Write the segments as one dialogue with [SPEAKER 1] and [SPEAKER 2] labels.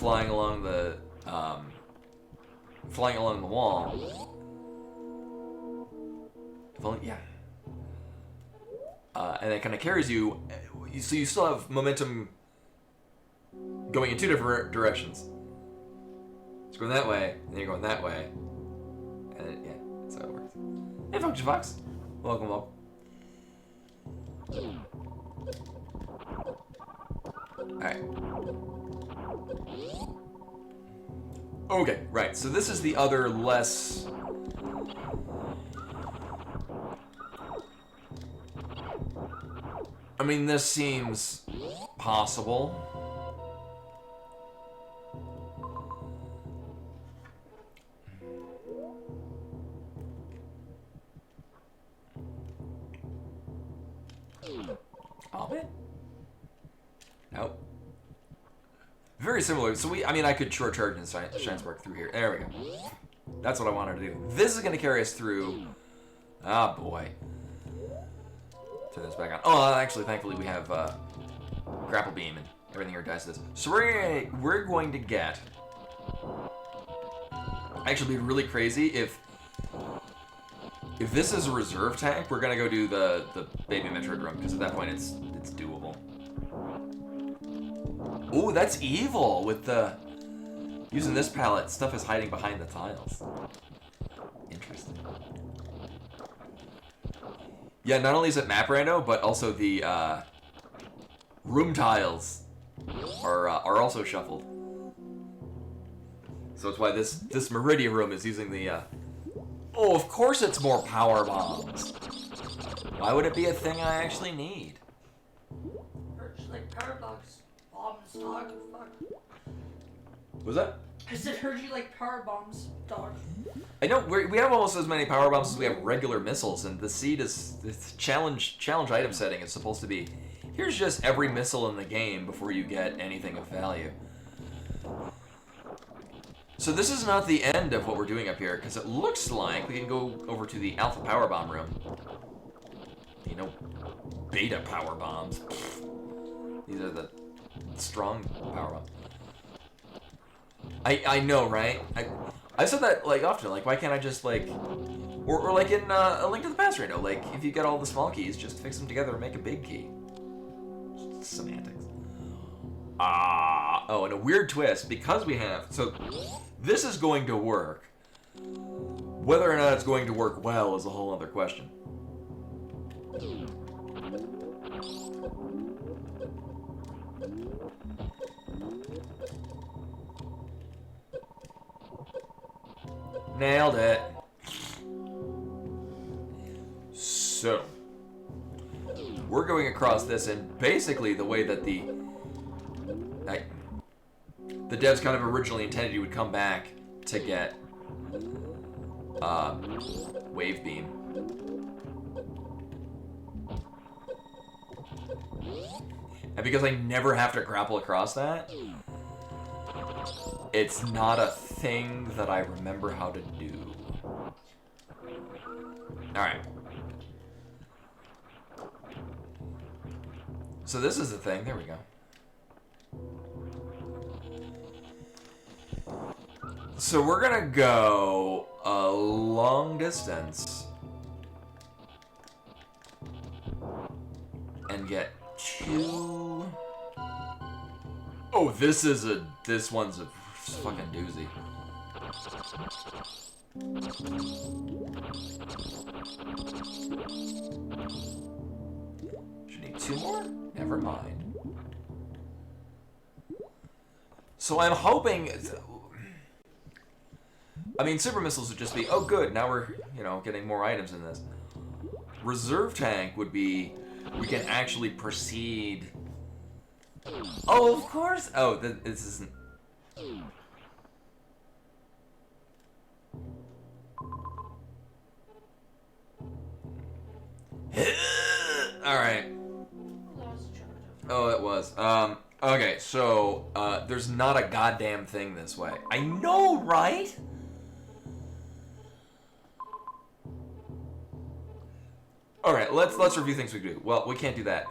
[SPEAKER 1] flying along the wall. If only, yeah. And it kind of carries you, so you still have momentum going in two different directions. It's going that way, and then you're going that way. And yeah, that's how it works. Hey, Function Fox. Welcome, welcome. Alright. Okay, right. So this is the other less... I mean, this seems possible. Nope. Very similar. So I could short charge and shine spark through here. There we go. That's what I wanted to do. This is going to carry us through. Ah, boy. Turn this back on. Oh, actually, thankfully, we have grapple beam and everything here dies to this. So we're going to get. Actually, it'd be really crazy if this is a reserve tank. We're gonna go do the baby Metroid room because at that point it's doable. Ooh, that's evil with the using this palette. Stuff is hiding behind the tiles. Interesting. Yeah, not only is it map rando, but also the room tiles are also shuffled. So that's why this Meridia room is using the. Oh, of course it's more power bombs. Why would it be a thing I actually need?
[SPEAKER 2] Like power bombs, dog. Fuck.
[SPEAKER 1] Was that?
[SPEAKER 2] I said heard you like power bombs, dog.
[SPEAKER 1] I know we have almost as many power bombs as we have regular missiles, and the seed is the challenge item setting is supposed to be. Here's just every missile in the game before you get anything of value. So this is not the end of what we're doing up here, because it looks like we can go over to the Alpha Power Bomb room. You know, Beta Power Bombs. Pfft. These are the strong power bombs. I know, right? I said that like often. Like, why can't I just like, or like in A Link to the Past right now? Like, if you get all the small keys, just fix them together and make a big key. Semantics. Oh, and a weird twist because we have so. This is going to work. Whether or not it's going to work well is a whole other question. Nailed it. So, we're going across this, and basically the way that the devs kind of originally intended you would come back to get wave beam. And because I never have to grapple across that, it's not a thing that I remember how to do. Alright. So this is the thing. There we go. So we're gonna go a long distance and get two. Oh, this one's a fucking doozy. Should need two more? Never mind. So I'm hoping. I mean, super missiles would just be, oh good, now we're, getting more items in this. Reserve tank would be, we can actually proceed. Oh, of course. Oh, this isn't. Alright. Oh, it was. Okay, so, there's not a goddamn thing this way. I know, right? Alright, let's review things we can do. Well, we can't do that.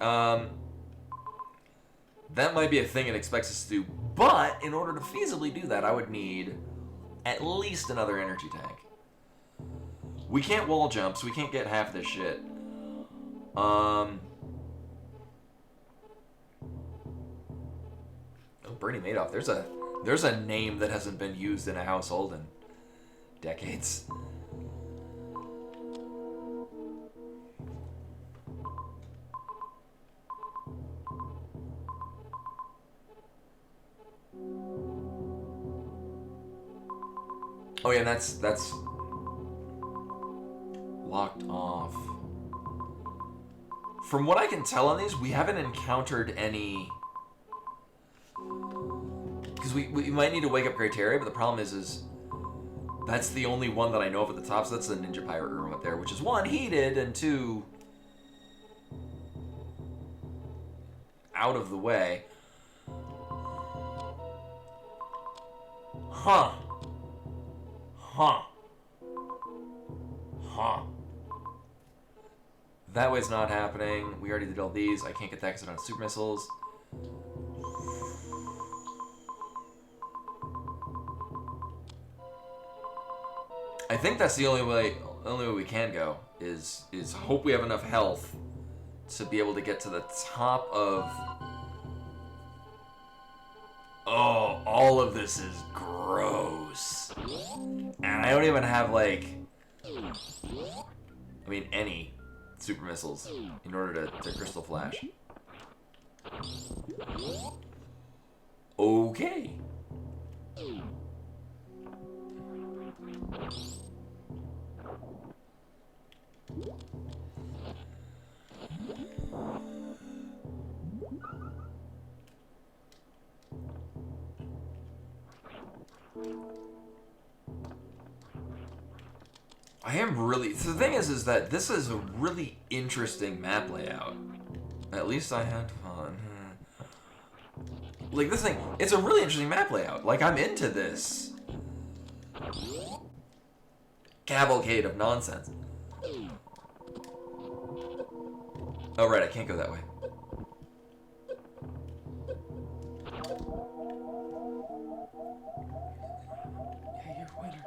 [SPEAKER 1] That might be a thing it expects us to do, but in order to feasibly do that, I would need at least another energy tank. We can't wall jump, so we can't get half this shit. Oh, Bernie Madoff. There's a name that hasn't been used in a household in decades. Oh yeah, that's locked off. From what I can tell on these, we haven't encountered any. Because we might need to wake up criteria, but the problem is that's the only one that I know of at the top. So that's the Ninja Pirate room up there, which is one, heated, and two, out of the way. Huh. That way's not happening. We already did all these. I can't get that because I don't have super missiles. I think that's the only way we can go is hope we have enough health to be able to get to the top of. Oh, all of this is gross. And I don't even have any super missiles in order to crystal flash. Okay. I am really. So the thing is that this is a really interesting map layout. At least I had fun. Like this thing, it's a really interesting map layout. Like I'm into this cavalcade of nonsense. Oh right, I can't go that way. Yeah, you're a winner.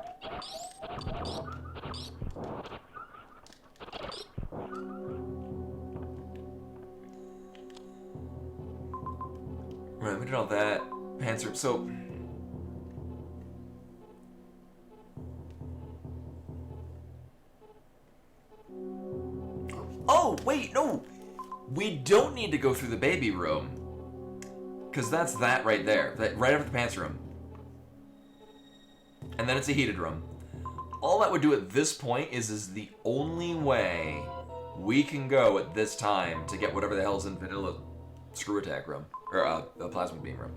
[SPEAKER 1] Right, we did all that. Panzer. So. Oh, wait, no! We don't need to go through the baby room. Because that's that right there. Right after the pants room. And then it's a heated room. All that would do at this point is the only way we can go at this time to get whatever the hell's in vanilla screw attack room. Or the plasma beam room.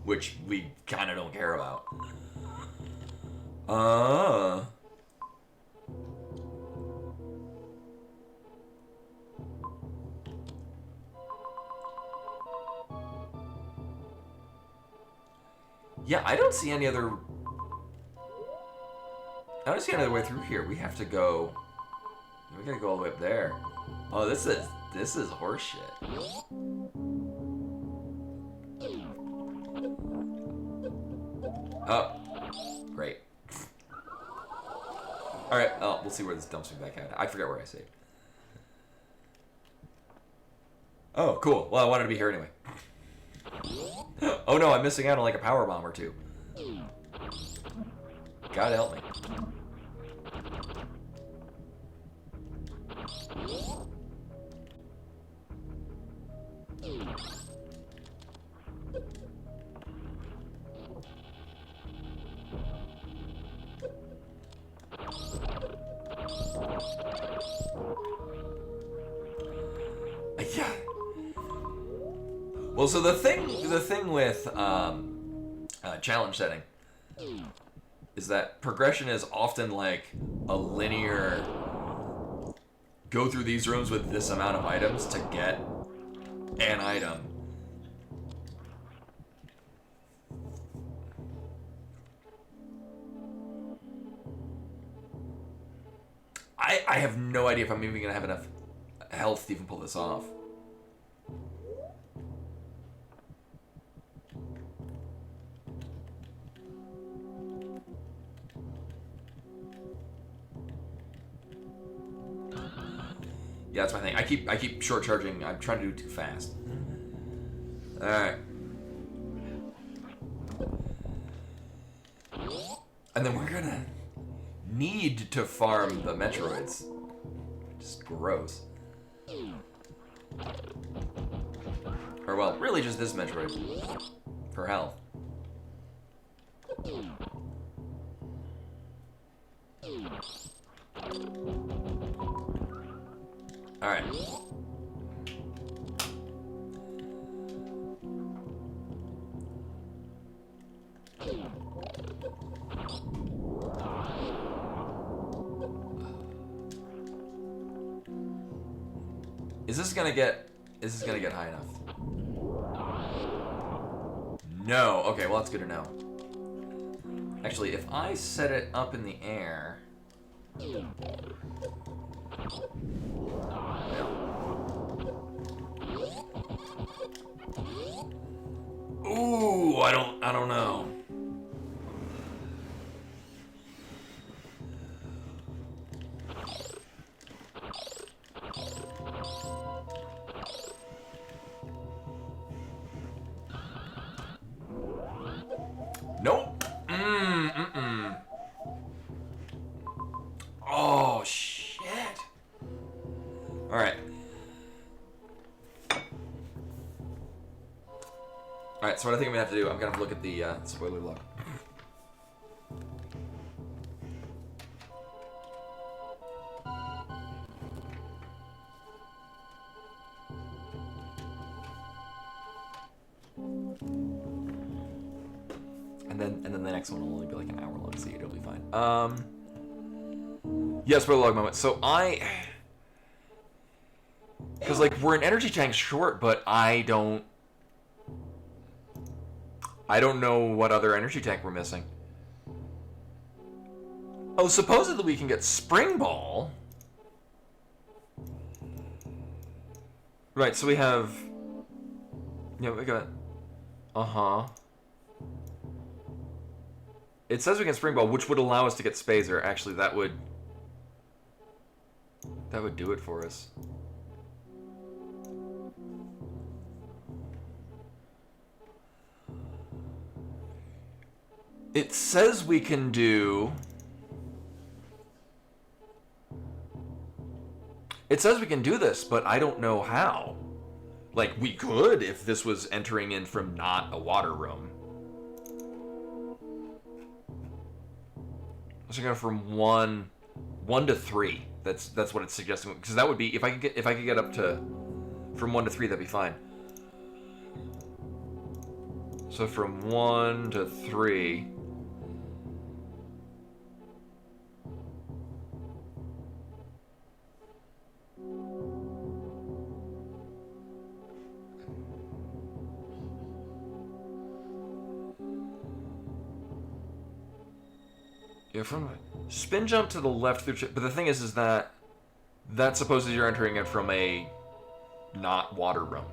[SPEAKER 1] Which we kind of don't care about. Yeah, I don't see any other way through here. We have to go. We gotta go all the way up there. Oh, this is horseshit. Oh, great. All right. Oh, we'll see where this dumps me back out. I forget where I saved. Oh, cool. Well, I wanted to be here anyway. Oh no, I'm missing out on like a power bomb or two. God help me. Yeah. Well, so the thing with challenge setting is that progression is often like a linear go through these rooms with this amount of items to get an item. I have no idea if I'm even gonna have enough health to even pull this off. Yeah, that's my thing. I keep short charging. I'm trying to do too fast. All right. And then we're gonna need to farm the Metroids. Just gross. Or well, really just this Metroid. For health. Alright. Is this gonna get high enough? No. Okay, well that's good to know. Actually, if I set it up in the air. Ooh, I don't know. Nope. Oh, shit. Alright. Alright, so what I think I'm gonna have to do, I'm gonna have to look at the spoiler log. And then the next one will only be like an hour long, so it'll be fine. Yeah, spoiler log moment. So because like we're an energy tank short, but I don't know what other energy tank we're missing. Oh, supposedly we can get Spring Ball. Right, so we have. Yeah, we got. It says we can Spring Ball, which would allow us to get Spazer. Actually, that would do it for us. It says we can do... It says we can do this, but I don't know how. Like, we could if this was entering in from not a water room. So go from one to 3. That's what it's suggesting. Because that would be if I could get up to from 1 to 3, that'd be fine. So from 1 to 3. Yeah, from spin jump to the left through, but the thing is that that's supposed you're entering it from a not water room.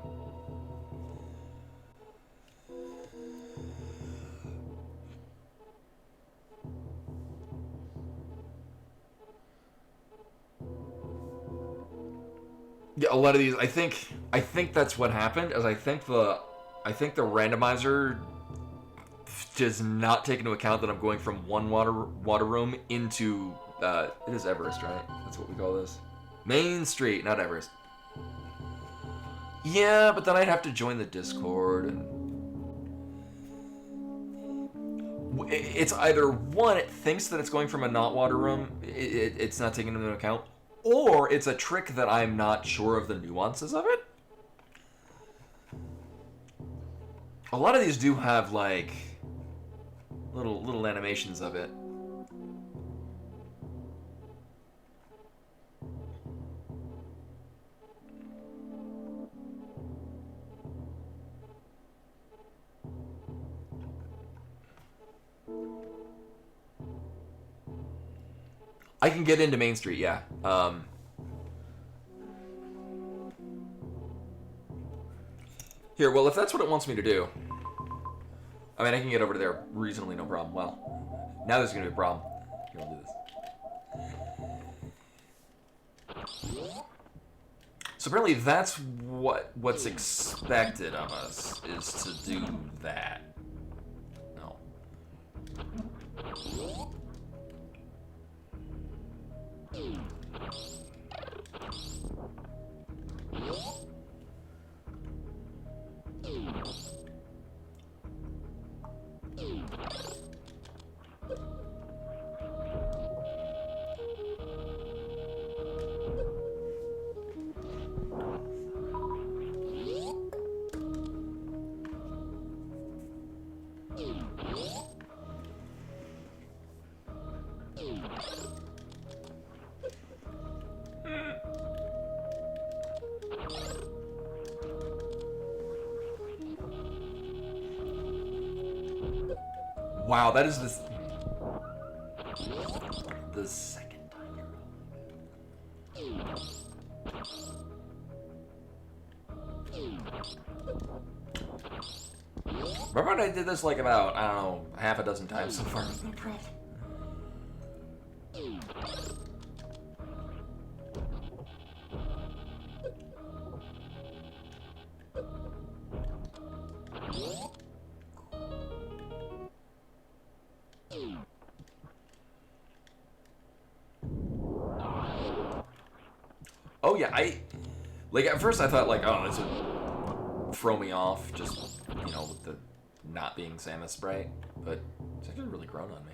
[SPEAKER 1] Yeah, a lot of these. I think that's what happened. As I think the randomizer does not take into account that I'm going from one water room into it is Everest, right? That's what we call this. Main Street, not Everest. Yeah, but then I'd have to join the Discord, and it's either one, it thinks that it's going from a not water room, it's not taking into account, or it's a trick that I'm not sure of the nuances of it. A lot of these do have like little animations of it. I can get into Main Street, yeah. Here, well, if that's what it wants me to do, I mean, I can get over to there reasonably, no problem. Well, now there's going to be a problem. Here, I'll do this. So apparently that's what's expected of us, is to do that. No. Wow, that is the second time you're rolling. Remember when I did this like about, I don't know, half a dozen times so far with no problem? Oh yeah, like at first I thought like, oh, this would throw me off, just, you know, with the not being Samus Sprite, but it's actually really grown on me.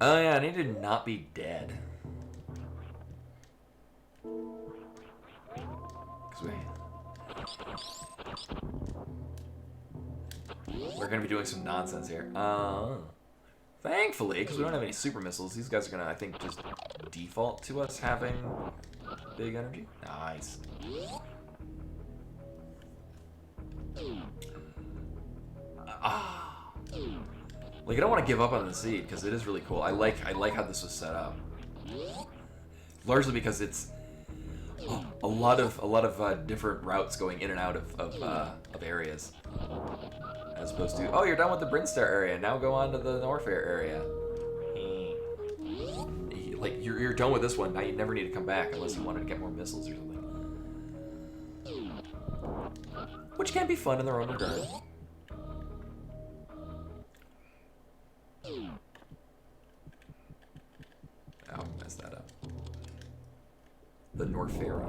[SPEAKER 1] Oh yeah, I need to not be dead. We're gonna be doing some nonsense here. Thankfully, because we don't have any super missiles, these guys are gonna, I think, just default to us having big energy. Nice. Like, I don't want to give up on the seed because it is really cool. I like how this was set up. Largely because it's a lot of different routes going in and out of areas. As opposed to, oh, you're done with the Brinstar area, now go on to the Norfair area. Like, you're done with this one, now you never need to come back unless you wanted to get more missiles or something. Which can be fun in their own regard. Oh, messed that up. The Norfair.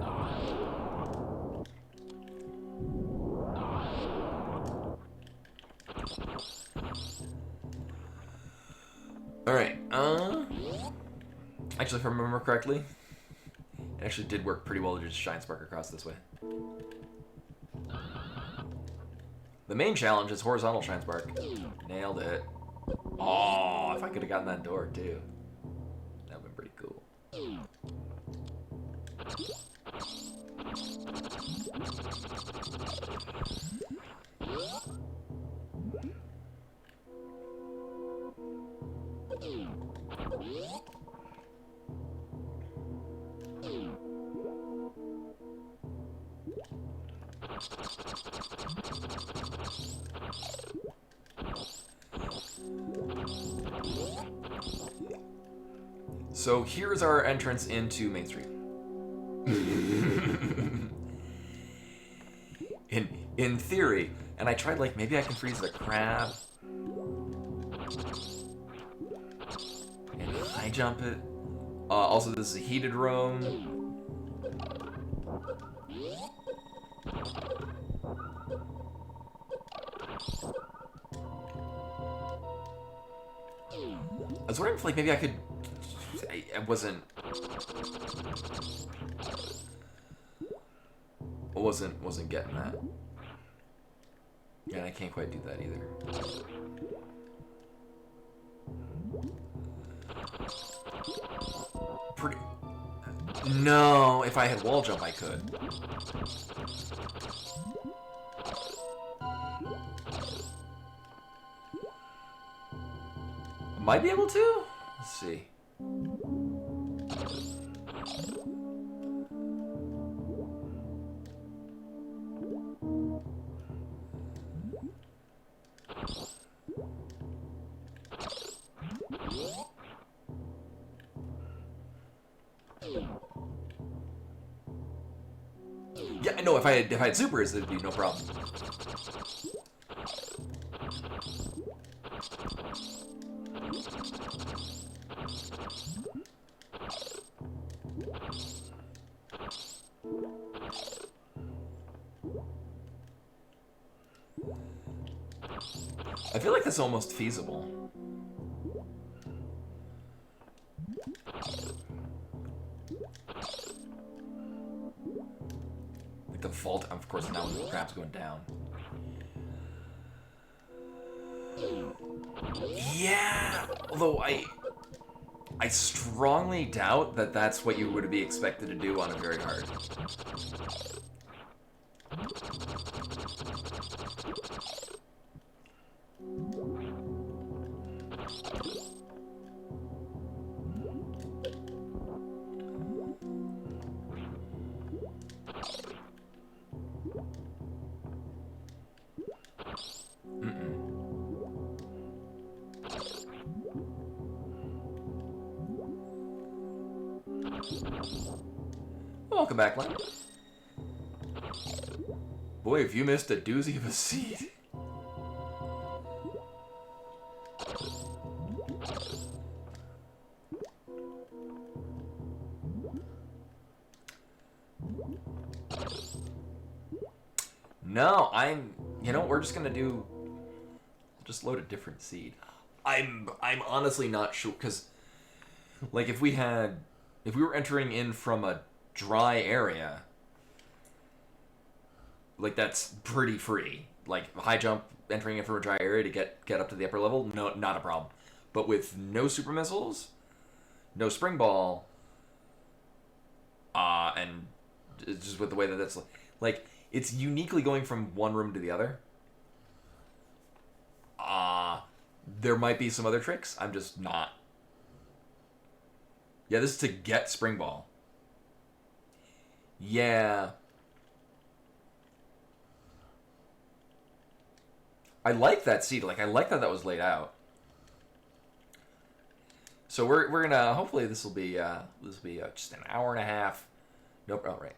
[SPEAKER 1] Alright, actually, if I remember correctly, it actually did work pretty well to just Shine Spark across this way. The main challenge is horizontal Shine Spark. Nailed it. Oh, if I could have gotten that door, too. That would have been pretty cool. So here's our entrance into Main Street. In theory, and I tried like maybe I can freeze the crab and high jump it. Also, this is a heated room. I was wondering if like maybe I could. I wasn't getting that. Yeah, I can't quite do that either. Pretty. No, if I had wall jump, I could. Might be able to? Let's see. know if I had supers, it'd be no problem. I feel like that's almost feasible. Like the vault, of course, now the crab's going down. Yeah, although I strongly doubt that that's what you would be expected to do on a very hard. Welcome back, Len. Boy, if you missed a doozy of a seed. No, you know, we're just gonna do, just load a different seed. I'm honestly not sure, because, like, if we were entering in from a dry area, like, that's pretty free. Like, high jump, entering in from a dry area to get up to the upper level, no, not a problem. But with no super missiles, no spring ball, and just with the way that that's, like, it's uniquely going from one room to the other. There might be some other tricks. I'm just not. Yeah, this is to get spring ball. Yeah. I like that seed. Like, I like that was laid out. So we're gonna, hopefully this will be just an hour and a half. Nope. Oh, right.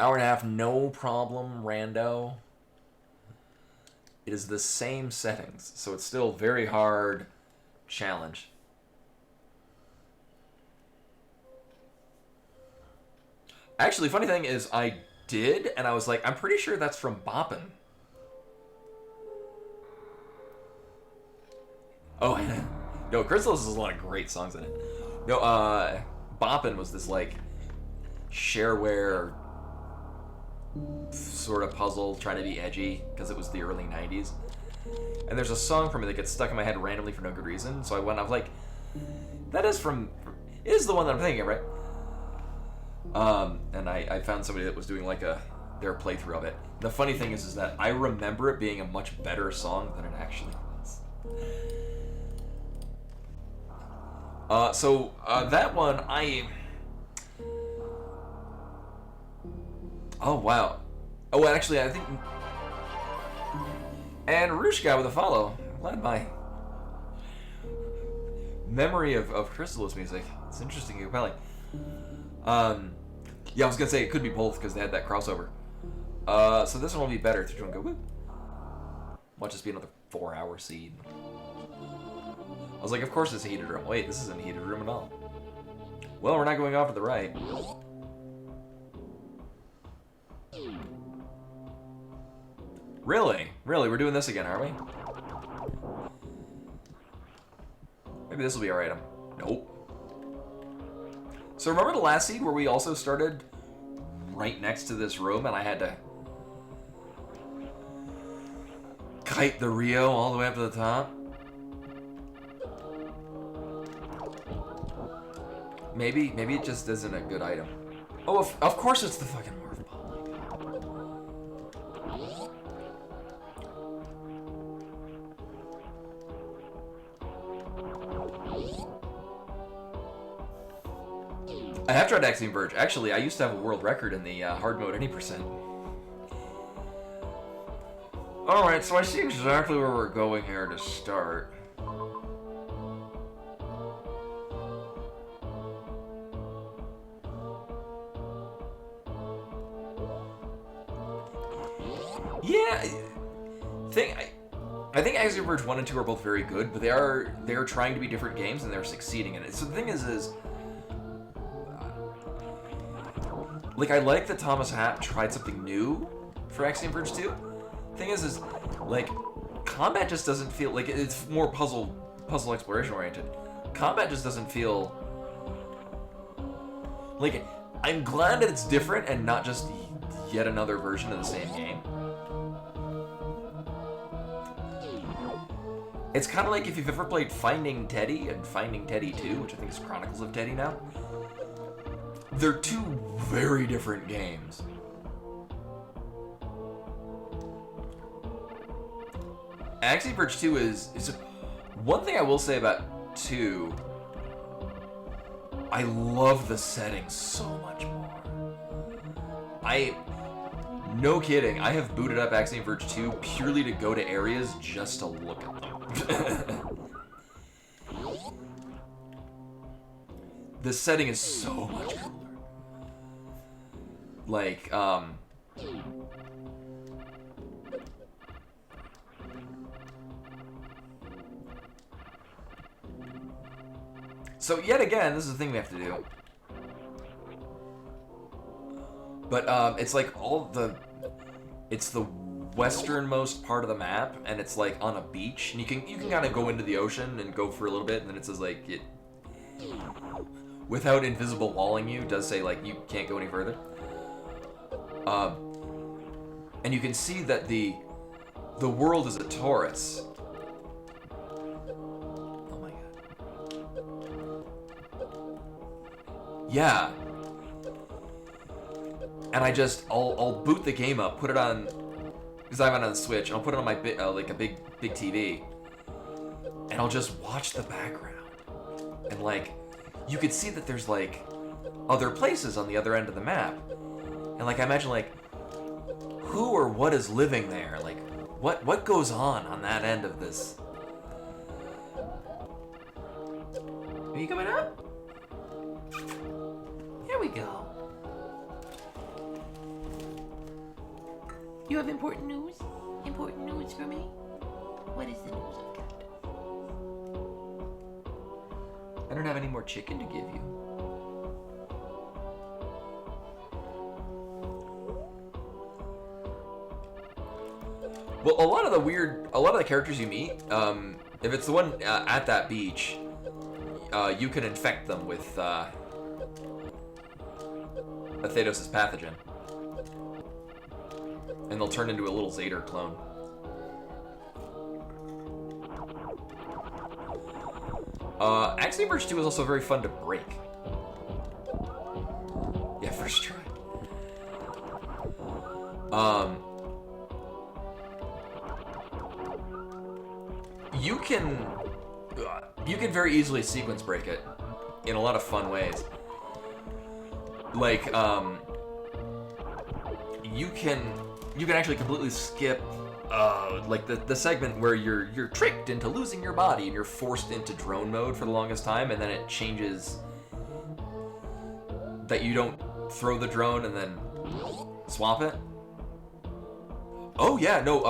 [SPEAKER 1] Hour and a half, no problem, rando. It is the same settings, so it's still very hard challenge. Actually, funny thing is, I did, and I was like, I'm pretty sure that's from Boppin'. Oh, no, Chrysalis has a lot of great songs in it. No, Boppin' was this, like, shareware sort of puzzle trying to be edgy because it was the early 90s. And there's a song from it that gets stuck in my head randomly for no good reason. So I was like, that is it is the one that I'm thinking of, right? And I found somebody that was doing like their playthrough of it. The funny thing is that I remember it being a much better song than it actually was. So that one, oh, wow. Oh, actually, I think... And Roosh guy with a follow. I'm glad my memory of Chrysalis music. It's interesting and compelling. Yeah, I was going to say it could be both because they had that crossover. So this one will be better. 3, 2, 1, go. Woo. Might just be another 4-hour seed. I was like, of course it's a heated room. Wait, this isn't a heated room at all. Well, we're not going off to the right. Really? Really? We're doing this again, aren't we? Maybe this will be alright. Nope. So remember the last seed where we also started right next to this room and I had to kite the Rio all the way up to the top? Maybe it just isn't a good item. Oh, of course it's the fucking morph ball. I have tried Axiom Verge. Actually, I used to have a world record in the hard mode any percent. Alright, so I see exactly where we're going here to start. Yeah, I think Axiom Verge 1 and 2 are both very good, but they're trying to be different games and they're succeeding in it. So the thing is like, I like that Thomas Happ tried something new for Axiom Verge 2. Thing is like, combat just doesn't feel like it's more puzzle exploration oriented. Combat just doesn't feel like, I'm glad that it's different and not just yet another version of the same game. It's kind of like if you've ever played Finding Teddy and Finding Teddy 2, which I think is Chronicles of Teddy now. They're two very different games. Axiom Verge 2 is one thing I will say about 2. I love the setting so much more. No kidding, I have booted up Axiom Verge 2 purely to go to areas just to look at them. The setting is so much cooler. Like, so yet again, this is the thing we have to do. But it's like it's the westernmost part of the map, and it's like on a beach, and you can kind of go into the ocean and go for a little bit, and then it says like it, without invisible walling you, does say like you can't go any further. And you can see that the world is a torus. Oh my god. Yeah. And I'll boot the game up, put it on, because I have it on the Switch. I'll put it on my like a big TV, and I'll just watch the background. And like, you could see that there's like other places on the other end of the map, and like I imagine like who or what is living there, like what goes on that end of this. Are you coming up? Here we go.
[SPEAKER 3] You have important news? Important news for me? What is the news I've got?
[SPEAKER 1] I don't have any more chicken to give you. Well, a lot of the characters you meet, if it's the one at that beach, you can infect them with Athedos' pathogen. And they'll turn into a little Zader clone. Axiom Verge 2 is also very fun to break. Yeah, first try. You can very easily sequence break it in a lot of fun ways. Like, you can actually completely skip like the segment where you're tricked into losing your body and you're forced into drone mode for the longest time, and then it changes that you don't throw the drone and then swap it. Oh yeah, no,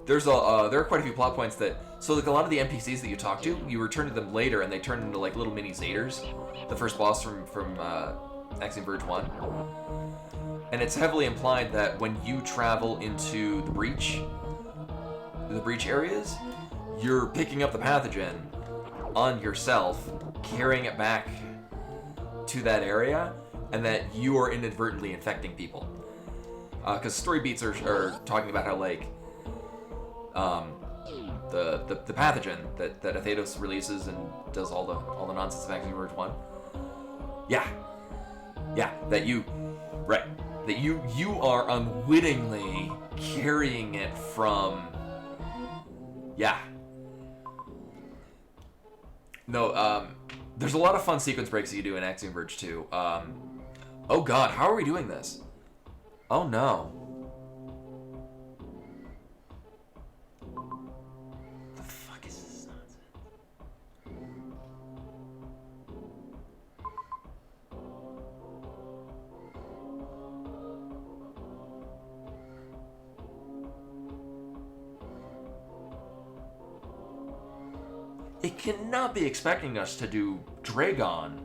[SPEAKER 1] there are quite a few plot points that, so like a lot of the NPCs that you talk to, you return to them later and they turn into like little mini Zaders, the first boss from Axiom Verge 1. And it's heavily implied that when you travel into the breach areas, you're picking up the pathogen on yourself, carrying it back to that area, and that you are inadvertently infecting people. Because story beats are talking about how like the pathogen that Athedos releases and does all the nonsense of Axiom Verge 1. Yeah, that you are unwittingly carrying it from. Yeah. No, there's a lot of fun sequence breaks that you do in Axiom Verge 2. Oh god, how are we doing this? Oh no. The fuck is this nonsense? It cannot be expecting us to do Dragon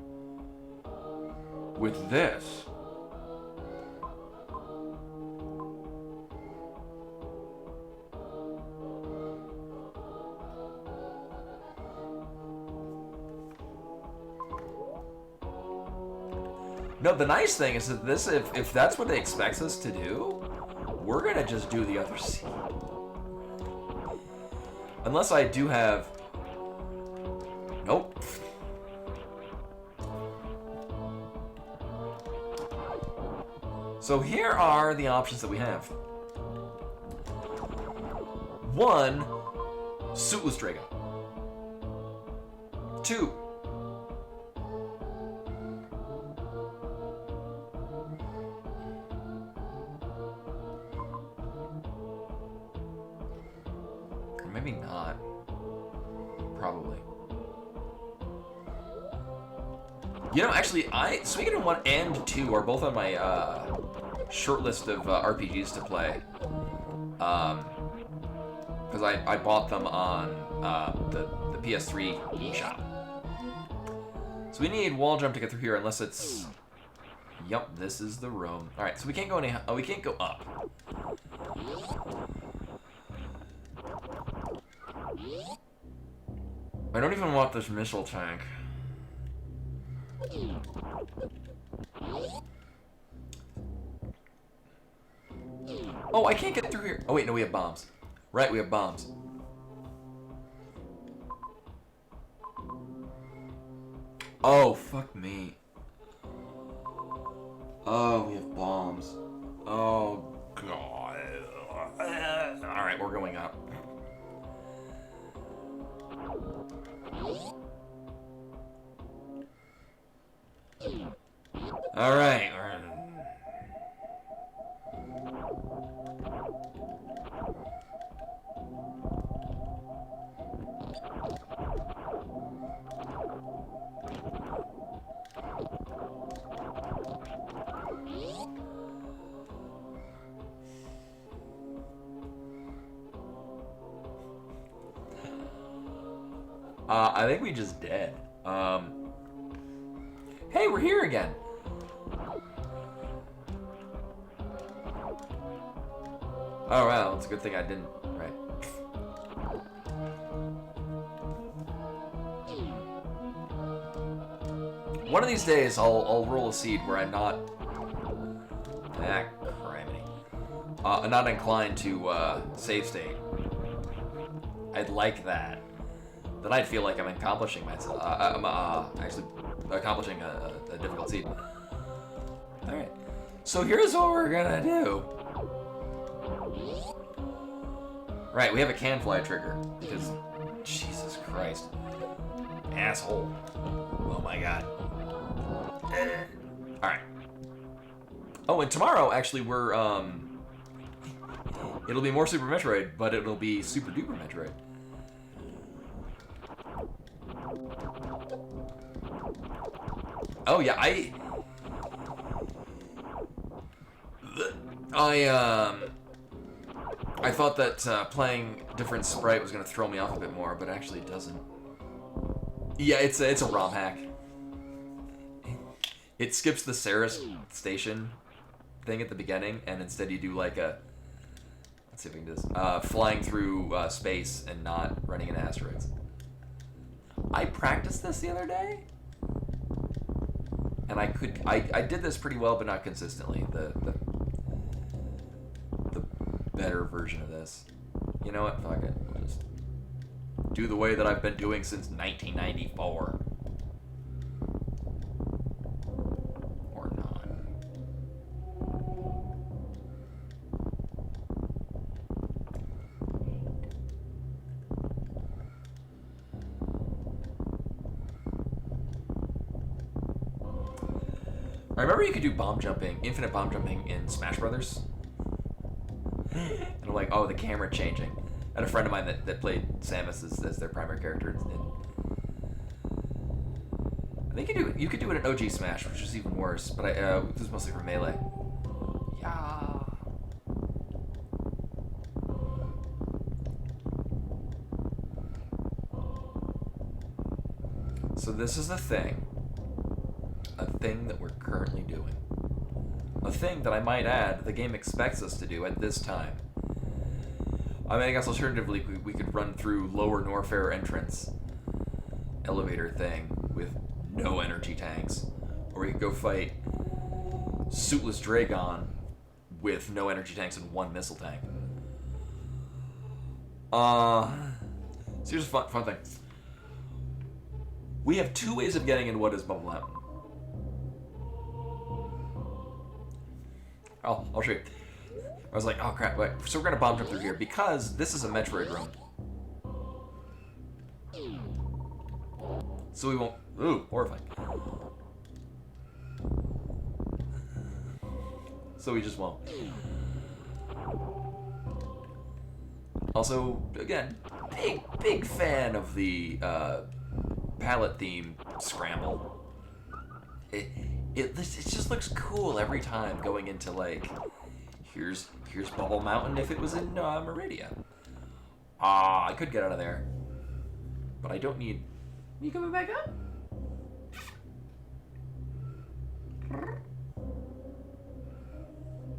[SPEAKER 1] with this. No, the nice thing is that this, if that's what they expect us to do, we're gonna just do the other scene. Unless I do have... Nope. So here are the options that we have. 1, suitless Dragon. 2, maybe not. Probably. You know, actually, Suikoden 1 and 2 are both on my short list of RPGs to play. Because I bought them on the PS3 eShop. So we need wall jump to get through here, unless it's... Yep, this is the room. All right, so we can't go any... Oh, we can't go up. I don't even want this missile tank. Oh, I can't get through here. Oh wait, no, we have bombs. Right, we have bombs. Oh, fuck me. Oh, we have bombs. Oh, God. Alright, we're going up. Alright. I think we just dead. Hey, we're here again. Oh, wow, it's a good thing I didn't. Right. One of these days, I'll roll a seed where I'm not... criminy. I'm not inclined to save state. I'd like that. Then I'd feel like I'm accomplishing myself. I'm actually accomplishing a difficult seed. Alright. So here's what we're gonna do. Right, we have a can fly trigger. Because, Jesus Christ. Asshole. Oh my god. Alright. Oh, and tomorrow, actually, we're, it'll be more Super Metroid, but it'll be Super Duper Metroid. Oh, yeah, I thought that playing different sprite was going to throw me off a bit more, but actually it doesn't. Yeah, it's a ROM hack. It skips the Ceres station thing at the beginning, and instead you do like a... Let's see if we can do this. Flying through space and not running into asteroids. I practiced this the other day, and I did this pretty well, but not consistently. The better version of this. You know what? Fuck it. We'll just do the way that I've been doing since 1994. Or not. I remember you could do bomb jumping, infinite bomb jumping in Smash Brothers. And I'm like, oh, the camera changing. I had a friend of mine that played Samus as their primary character. I think you could do it in OG Smash, which is even worse. But this is mostly for Melee. Yeah. So this is the thing. A thing that we're currently doing. A thing that I might add, the game expects us to do at this time. I mean, I guess alternatively, we could run through Lower Norfair entrance elevator thing with no energy tanks. Or we could go fight Suitless Dragon with no energy tanks and one missile tank. So here's a fun thing. We have two ways of getting into what is Bubble Mountain. I'll show you. I was like, oh crap, wait. So we're gonna bomb jump through here because this is a Metroid room. So we won't. Ooh, horrifying. So we just won't. Also, again, big fan of the palette theme scramble. It just looks cool every time going into like, here's Bubble Mountain if it was in Meridia. I could get out of there, but I don't need.
[SPEAKER 3] You coming back up?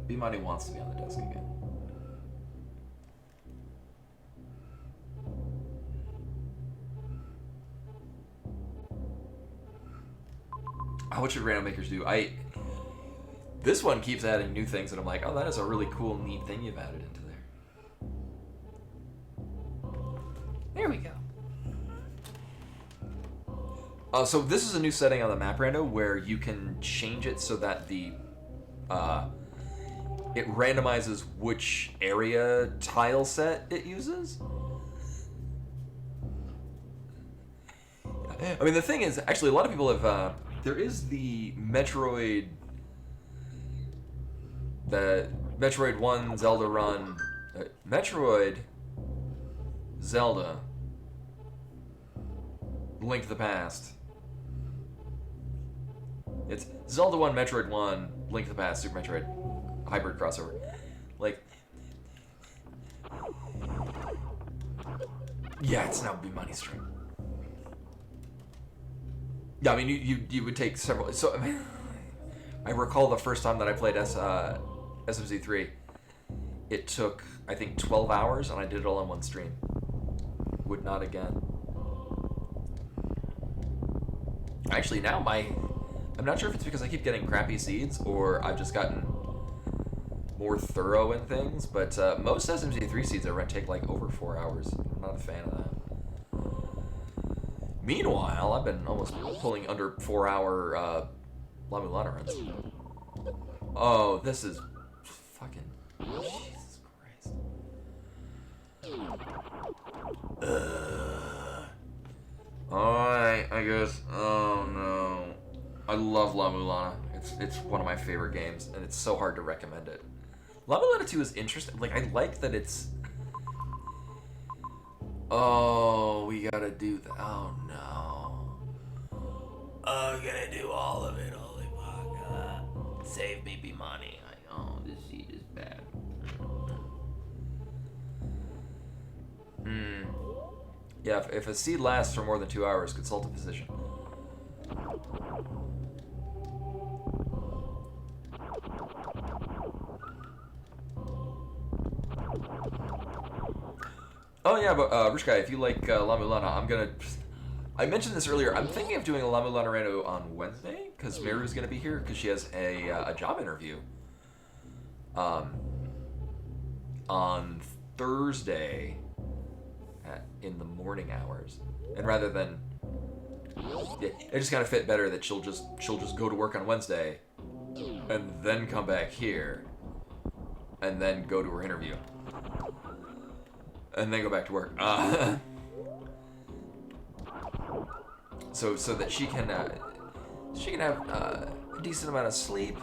[SPEAKER 1] Bimani wants to be on the desk again. What should random makers do? This one keeps adding new things, and I'm like, oh, that is a really cool, neat thing you've added into there.
[SPEAKER 3] There we go.
[SPEAKER 1] So this is a new setting on the map, Rando, where you can change it so that the it randomizes which area tile set it uses. I mean, the thing is, actually, a lot of people have. There is the Metroid 1 Zelda run, Metroid Zelda Link to the Past. It's Zelda 1, Metroid 1, Link to the Past, Super Metroid hybrid crossover. Like, yeah, it's now Bimani stream. Yeah, I mean, you would take several. So, I mean, I recall the first time that I played SMZ3. It took, I think, 12 hours, and I did it all in one stream. Would not again. Actually, now I'm not sure if it's because I keep getting crappy seeds, or I've just gotten more thorough in things, but most SMZ3 seeds I run take like over 4 hours. I'm not a fan of that. Meanwhile, I've been almost pulling under 4 hour La Mulana runs. Oh, this is fucking Jesus Christ. Alright, I guess. Oh no. I love La Mulana. It's one of my favorite games, and it's so hard to recommend it. La Mulana 2 is interesting. Like, I like that it's. Oh, we gotta do that. Oh no. Oh, we gotta do all of it. Holy fuck. Save me, Bimani. Oh, this seed is bad. Yeah, if a seed lasts for more than 2 hours, consult a physician. Oh yeah, but Rishkai, if you like La Mulana, I mentioned this earlier. I'm thinking of doing a La Mulana rando on Wednesday because Meru's gonna be here because she has a job interview. On Thursday, in the morning hours, and rather than it just kind of fit better that she'll just go to work on Wednesday, and then come back here, and then go to her interview. And then go back to work. So that she can have a decent amount of sleep.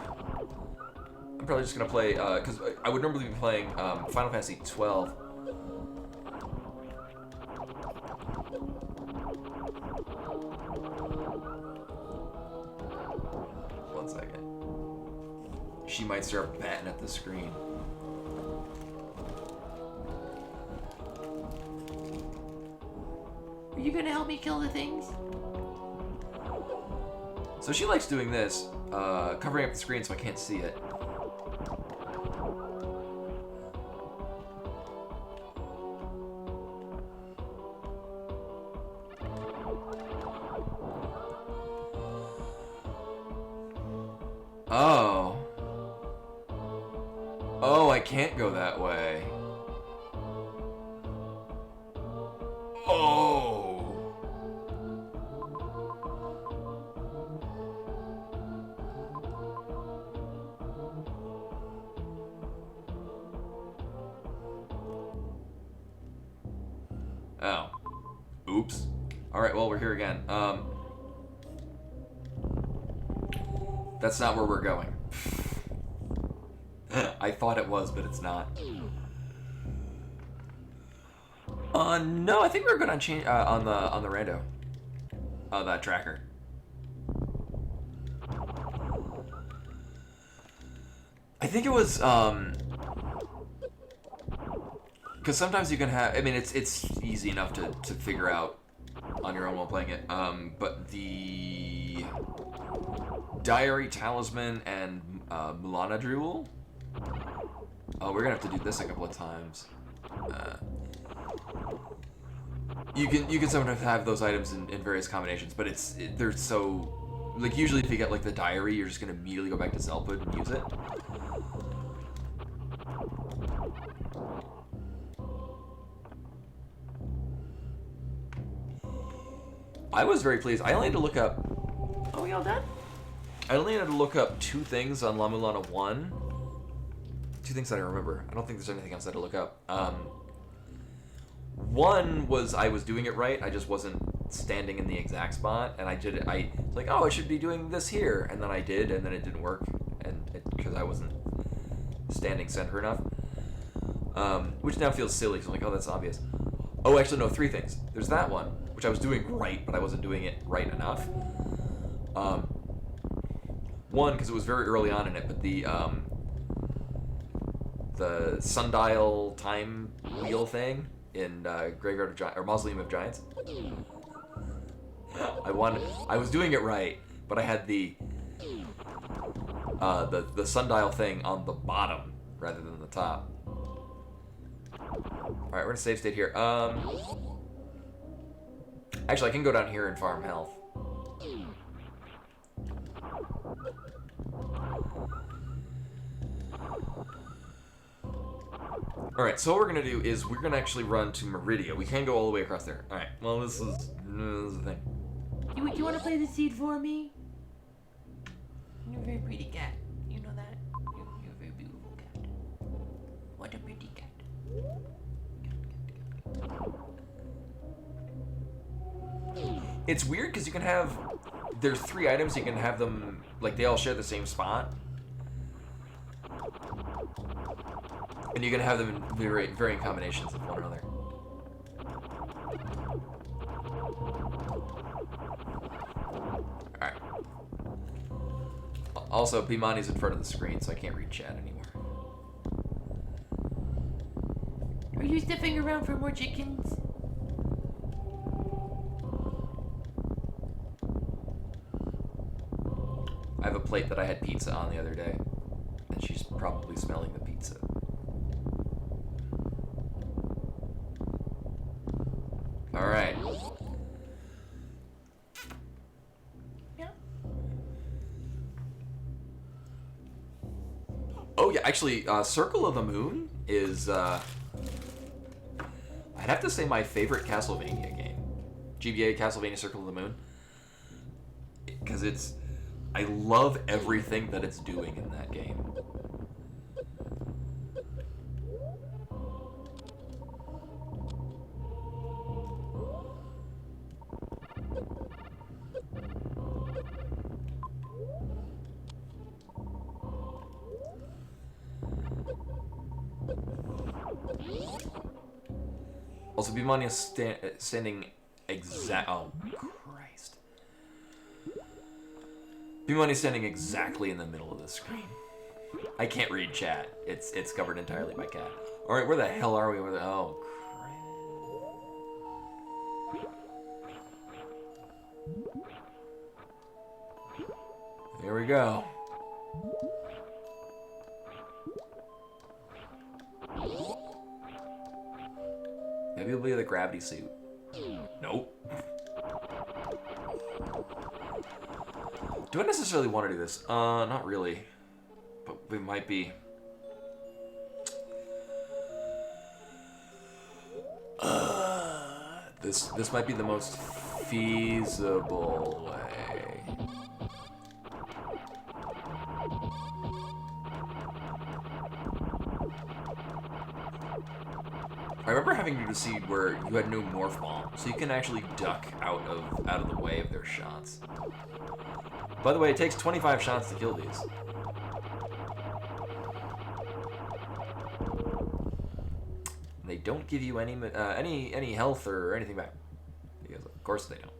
[SPEAKER 1] I'm probably just gonna play because I would normally be playing Final Fantasy 12. One second. She might start batting at the screen.
[SPEAKER 3] Are you gonna help me kill the things?
[SPEAKER 1] So she likes doing this, covering up the screen so I can't see it. Oh. Oh, I can't go that way. Oh. Oh. Oops. Alright, well, we're here again. That's not where we're going. I thought it was, but it's not. No, I think we were good on on the rando. That tracker. I think it was because sometimes you can have. I mean, it's easy enough to figure out on your own while playing it. But the Diary, Talisman, and Mulana Drool. Oh, we're gonna have to do this a couple of times. You can sometimes have those items in various combinations, but they're so like usually if you get like the Diary, you're just gonna immediately go back to Zelpud and use it. I was very pleased. I only had to look up.
[SPEAKER 3] Are we all done?
[SPEAKER 1] I only had to look up 2 things on La Mulana 1. 2 things that I remember. I don't think there's anything else I had to look up. One was I was doing it right. I just wasn't standing in the exact spot, and I did it. I was like, oh, I should be doing this here, and then I did, and then it didn't work, and because I wasn't standing center enough. Which now feels silly. Cause I'm like, oh, that's obvious. Oh, actually, no. 3 things. There's that one, which I was doing right, but I wasn't doing it right enough. One, because it was very early on in it, but the sundial time wheel thing in Graveyard of Giants or Mausoleum of Giants. I was doing it right, but I had the sundial thing on the bottom rather than the top. All right, we're gonna save state here. Actually, I can go down here and farm health. Alright, so what we're going to do is we're going to actually run to Meridia. We can go all the way across there. Alright, well, this is the thing.
[SPEAKER 3] You want to play the seed for me? You're a very pretty cat. You know that? You're a very beautiful cat. What a pretty cat.
[SPEAKER 1] It's weird because you can have... There's 3 items, you can have them... Like, they all share the same spot. And you can have them in varying combinations of one another. Alright. Also, Bimani's in front of the screen, so I can't read chat anymore.
[SPEAKER 3] Are you sniffing around for more chickens?
[SPEAKER 1] I have a plate that I had pizza on the other day, and she's probably smelling the pizza. Alright.
[SPEAKER 3] Yeah.
[SPEAKER 1] Oh yeah, actually, Circle of the Moon is, I'd have to say my favorite Castlevania game. GBA Castlevania Circle of the Moon. Because I love everything that it's doing in that game. Also, Bimani is standing exact. Oh, Christ. Bimani is standing exactly in the middle of the screen. I can't read chat. It's covered entirely by cat. All right, where the hell are we? Oh, Christ. Here we go. Maybe it'll be the gravity suit. Nope. Do I necessarily want to do this? Not really. But we might be. This might be the most feasible way. I remember having to do a seed where you had no morph bomb, so you can actually duck out of the way of their shots. By the way, it takes 25 shots to kill these. They don't give you any health or anything back, because of course they don't.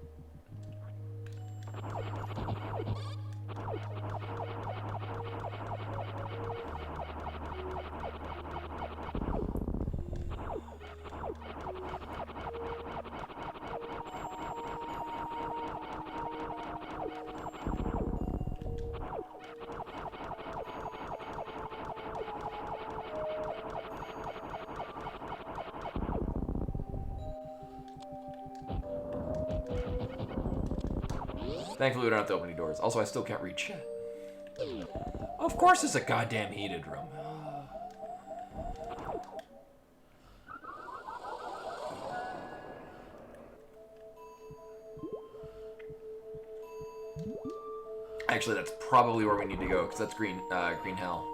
[SPEAKER 1] Thankfully, we don't have to open any doors. Also, I still can't read chat. Of course it's a goddamn heated room. Actually, that's probably where we need to go, because that's green hell.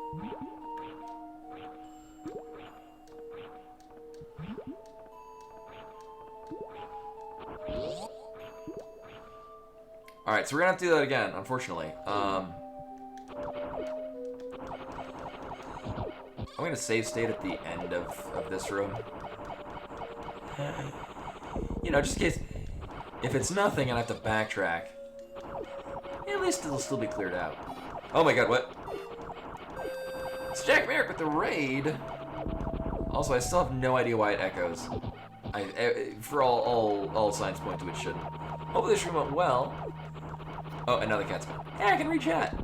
[SPEAKER 1] Alright, so we're gonna have to do that again, unfortunately. I'm gonna save state at the end of this room. You know, just in case, if it's nothing and I have to backtrack, at least it'll still be cleared out. Oh my god, what? It's Jack Merrick with the raid! Also, I still have no idea why it echoes. For all signs point to it shouldn't. Hopefully this room went well. Oh, and now the cat's gone. Yeah, I can read chat.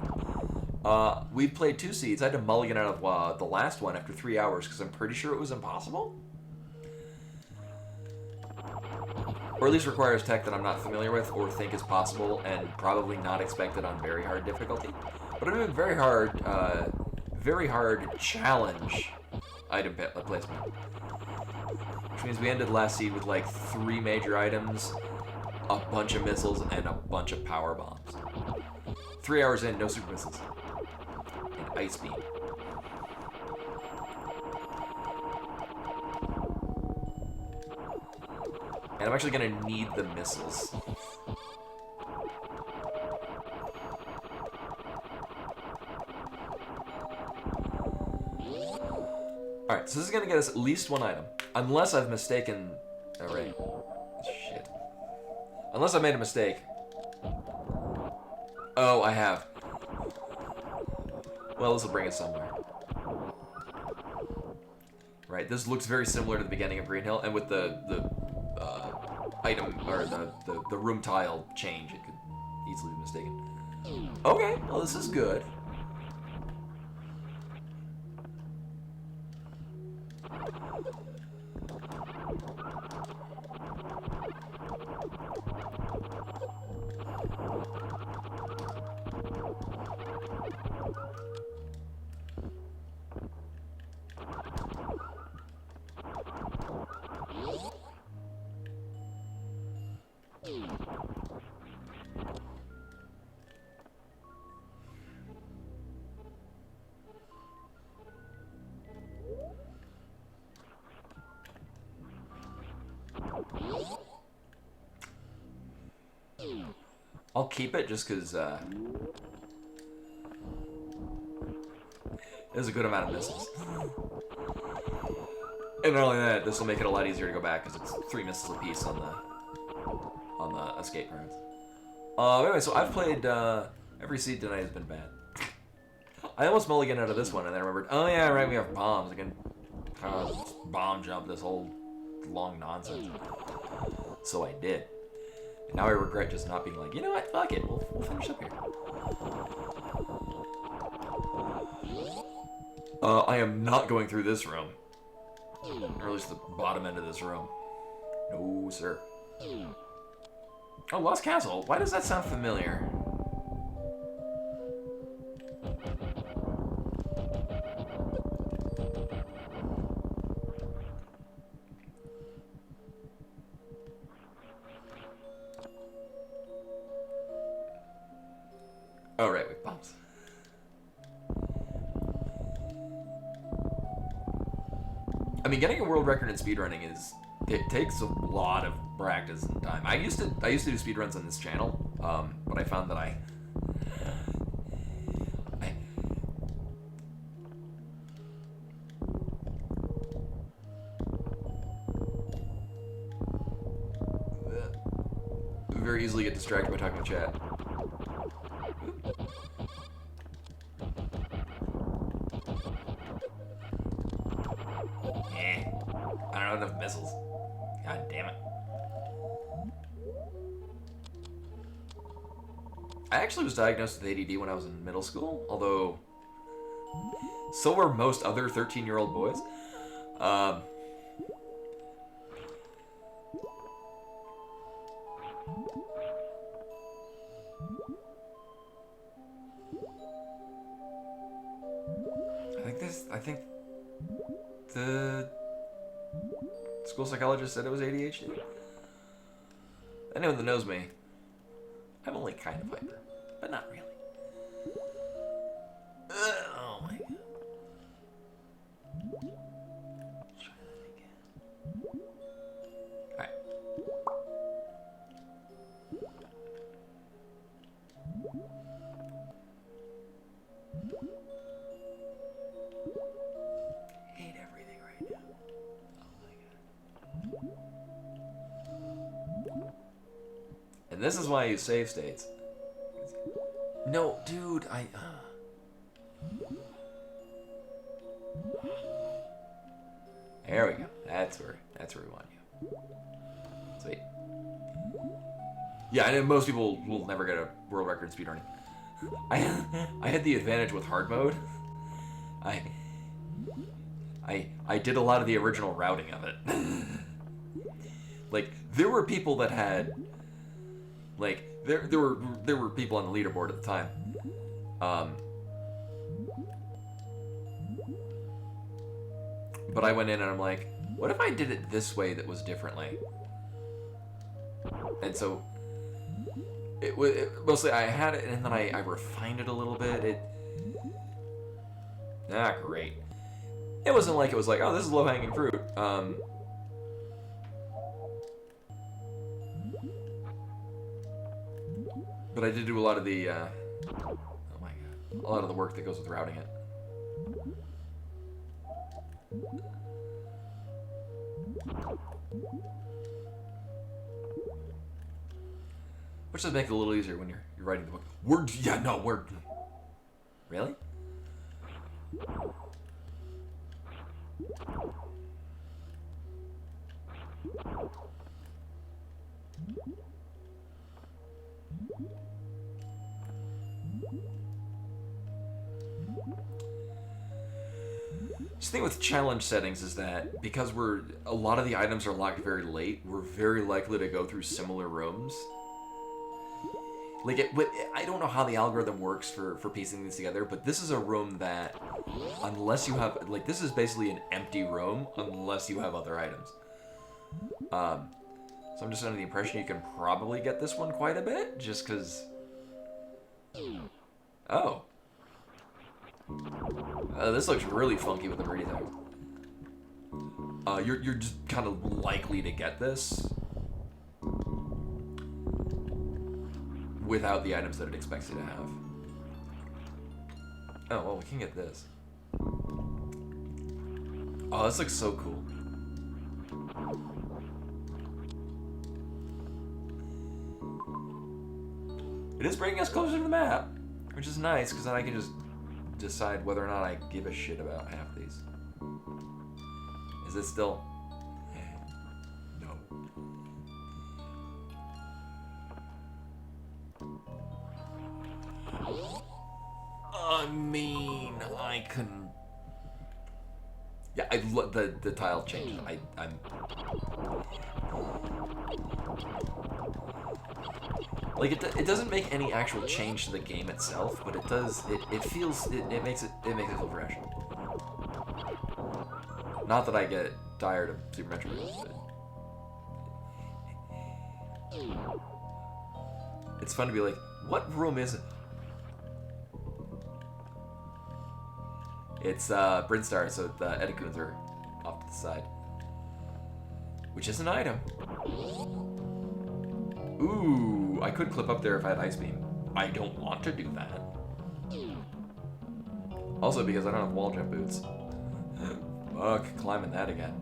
[SPEAKER 1] We've played 2 seeds. I had to mulligan out of the last one after 3 hours because I'm pretty sure it was impossible. Or at least requires tech that I'm not familiar with or think is possible and probably not expected on very hard difficulty. But I'm doing very hard challenge item placement. Which means we ended last seed with like 3 major items, a bunch of missiles, and a bunch of power bombs. 3 hours in, no super missiles. And ice beam. And I'm actually gonna need the missiles. Alright, so this is gonna get us at least 1 item. Unless I've mistaken... Oh, right. Shit. Unless I made a mistake. Oh, I have. Well, this will bring us somewhere. Right, this looks very similar to the beginning of Green Hill, and with the item, or the room tile change, it could easily be mistaken. Okay, well this is good. I'll keep it just because there's a good amount of missiles. And not only that, this will make it a lot easier to go back because it's 3 missiles apiece on the escape routes. Anyway, so I've played every seed tonight has been bad. I almost mulliganed out of this one and then I remembered, oh yeah, right, we have bombs. I can bomb jump this whole long nonsense. So I did. And now I regret just not being like, you know what, fuck it, we'll finish up here. I am not going through this room. Or at least the bottom end of this room. No, sir. Oh, Lost Castle. Why does that sound familiar? Oh, right, with bombs. I mean, getting a world record in speedrunning it takes a lot of practice and time. I used to do speedruns on this channel, but I found that I very easily get distracted by talking to chat. I don't have enough missiles. God damn it. I actually was diagnosed with ADD when I was in middle school, although so were most other 13-year-old boys. I think the school psychologist said it was ADHD. Anyone that knows me, I'm only kind of hyper, but not really. Oh my god. Let's try that again. Alright. Hate everything right now. Oh my god. And this is why I use save states. No, dude, There we go. That's where we want you. Sweet. Yeah, I know most people will never get a world record in speedrunning. I had the advantage with hard mode. I did a lot of the original routing of it. Like, there were people that had, like, there were people on the leaderboard at the time. But I went in and I'm like, what if I did it this way that was differently? And so mostly I had it and then I refined it a little bit. Great. It wasn't like it was like, oh, this is low-hanging fruit. But I did do a lot of the, oh my god, a lot of the work that goes with routing it. Which does make it a little easier when you're writing the book. Word. Really? The thing with challenge settings is that because a lot of the items are locked very late, we're very likely to go through similar rooms. Like, I don't know how the algorithm works for piecing these together, but this is a room that, unless you have, like, this is basically an empty room unless you have other items. So I'm just under the impression you can probably get this one quite a bit, just because... Oh. This looks really funky with the breathing. You're just kind of likely to get this without the items that it expects you to have. Oh, well, we can get this. Oh, this looks so cool. It is bringing us closer to the map, which is nice, because then I can just decide whether or not I give a shit about half these. Is it still? No. I mean, I can Yeah, the tile changed. I'm. Like it doesn't make any actual change to the game itself, but it does. It makes it feel fresh. Not that I get tired of Super Metroid, but it's fun to be like, what room is it? It's Brinstar, so the Edacoons are off to the side. Which is an item. Ooh, I could clip up there if I had Ice Beam. I don't want to do that. Also because I don't have wall jump boots. Fuck, climbing that again.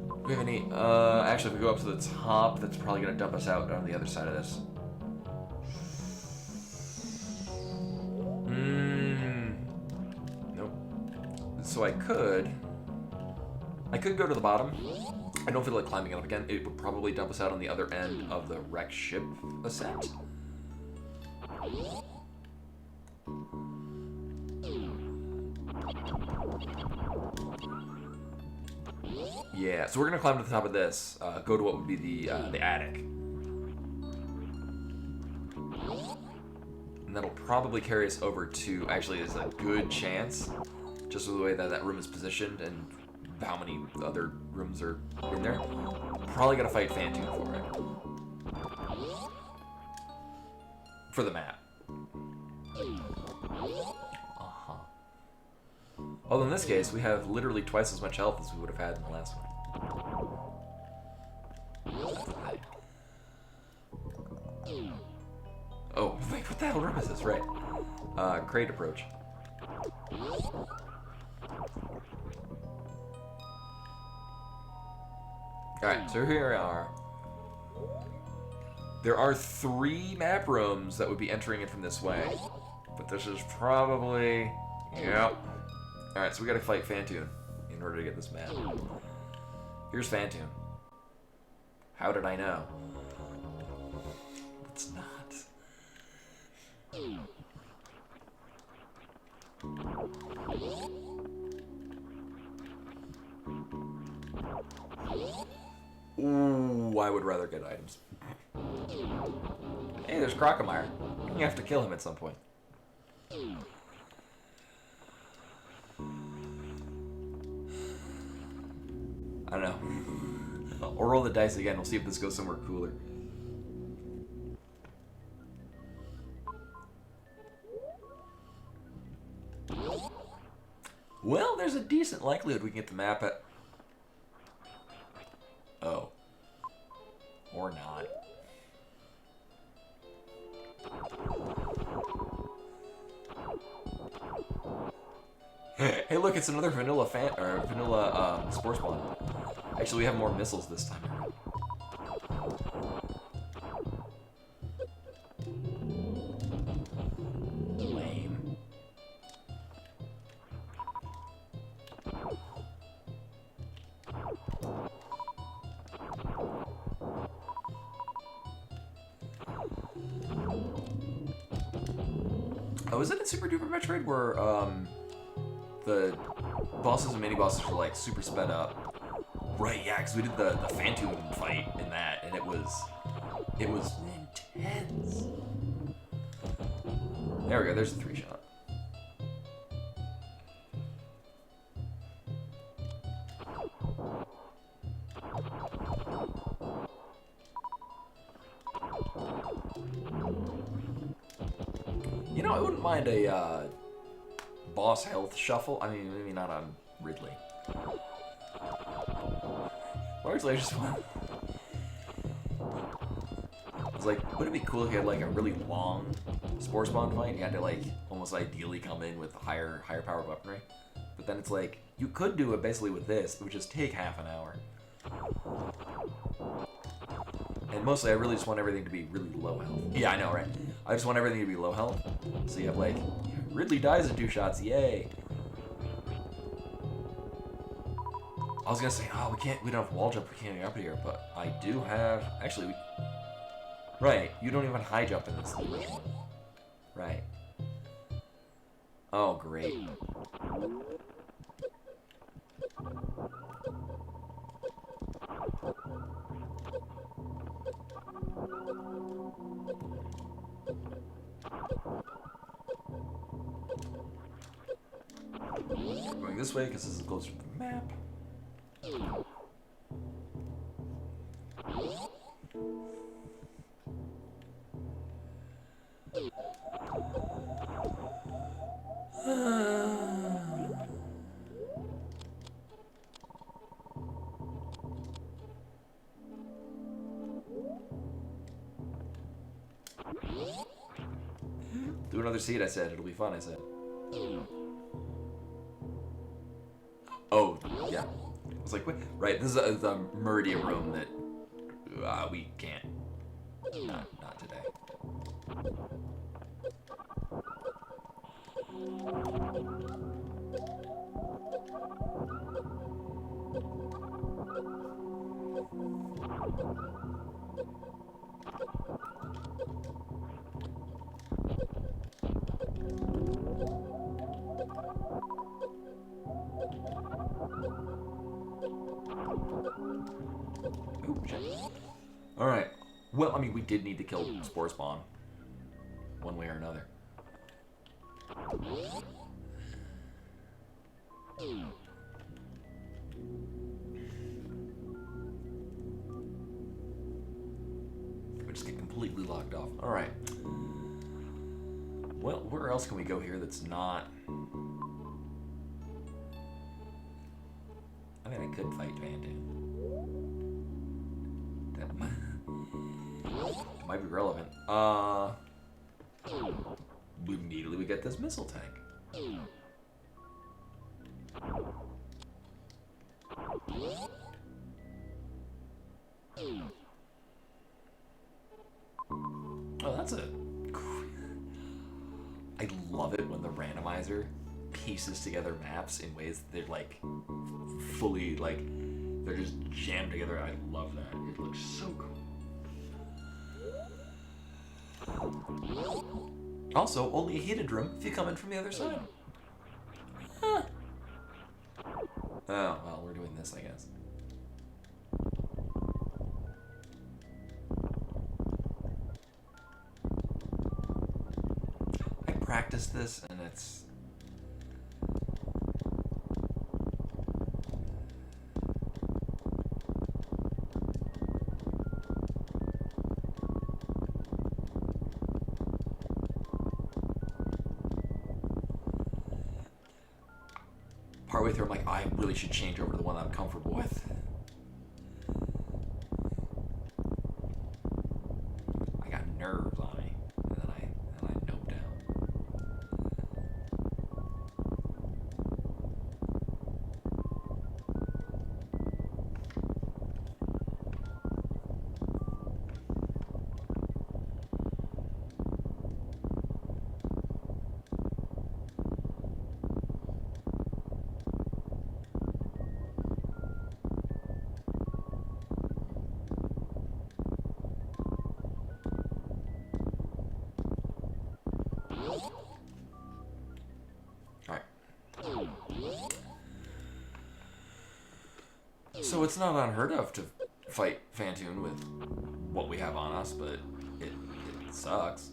[SPEAKER 1] Do we have any, actually if we go up to the top, that's probably gonna dump us out on the other side of this. Nope. So I could go to the bottom. I don't feel like climbing it up again. It would probably dump us out on the other end of the wrecked ship ascent. Yeah, so we're gonna climb to the top of this, go to what would be the attic. And that'll probably carry us over to, actually there's a good chance, just with the way that that room is positioned and how many other rooms are in there, probably gotta fight Phantom for it. For the map. Although in this case, we have literally twice as much health as we would have had in the last one. Oh, wait, what the hell room is this? Right. Crate approach. Alright, so here we are. There are 3 map rooms that would be entering it from this way. But this is probably... Yep. Alright, so we gotta fight Phantom in order to get this map. Here's Phantom. How did I know? It's not. Ooh, I would rather get items. Hey, there's Crocomire. You have to kill him at some point. I don't know. Or roll the dice again. We'll see if this goes somewhere cooler. Well, there's a decent likelihood we can get the map at... Oh. Or not. Hey, look, it's another vanilla spore spawn. Actually, we have more missiles this time around. Lame. Oh, is it in Super Duper Metroid where, the bosses and mini-bosses were, like, super sped up? Right, yeah, because we did the Phantom fight in that, and it was intense. There we go, there's a 3-shot. You know, I wouldn't mind a, boss health shuffle. I mean, maybe not on Ridley. Largely, I just want... I was like, wouldn't it be cool if you had, like, a really long spore spawn fight? You had to, like, almost ideally come in with higher power weaponry. But then it's like, you could do it basically with this. It would just take half an hour. And mostly, I really just want everything to be really low health. Yeah, I know, right? I just want everything to be low health. So you have, like, Ridley dies in 2 shots, yay! I was gonna say, oh, we don't have wall jump, we can't get up here, but I do have, actually, right, you don't even high jump in this original one. Right. Oh, great. We're going this way because this is closer to the map. Do another seed, I said. It'll be fun, I said. Oh, yeah. I was like, wait. Right, this is the Meridian room that we can't. Not today. Oh, shit. Alright. Well, I mean, we did need to kill Spore Spawn. One way or another. We just get completely locked off. Alright. Well, where else can we go here that's not... I mean, I could fight Vandu. That might be relevant. Immediately we get this missile tank. Oh, that's a... I love it when the randomizer pieces together maps in ways that they're like fully like they're just jammed together. I love that. It looks so cool. Also, only a heated room if you come in from the other side. Huh. Oh, well, we're doing this, I guess. I practiced this, and it's... Partway through, I'm like, I really should change over to the one I'm comfortable with. I got nerves on me, and then I nope down. So it's not unheard of to fight Fantoon with what we have on us, but it sucks.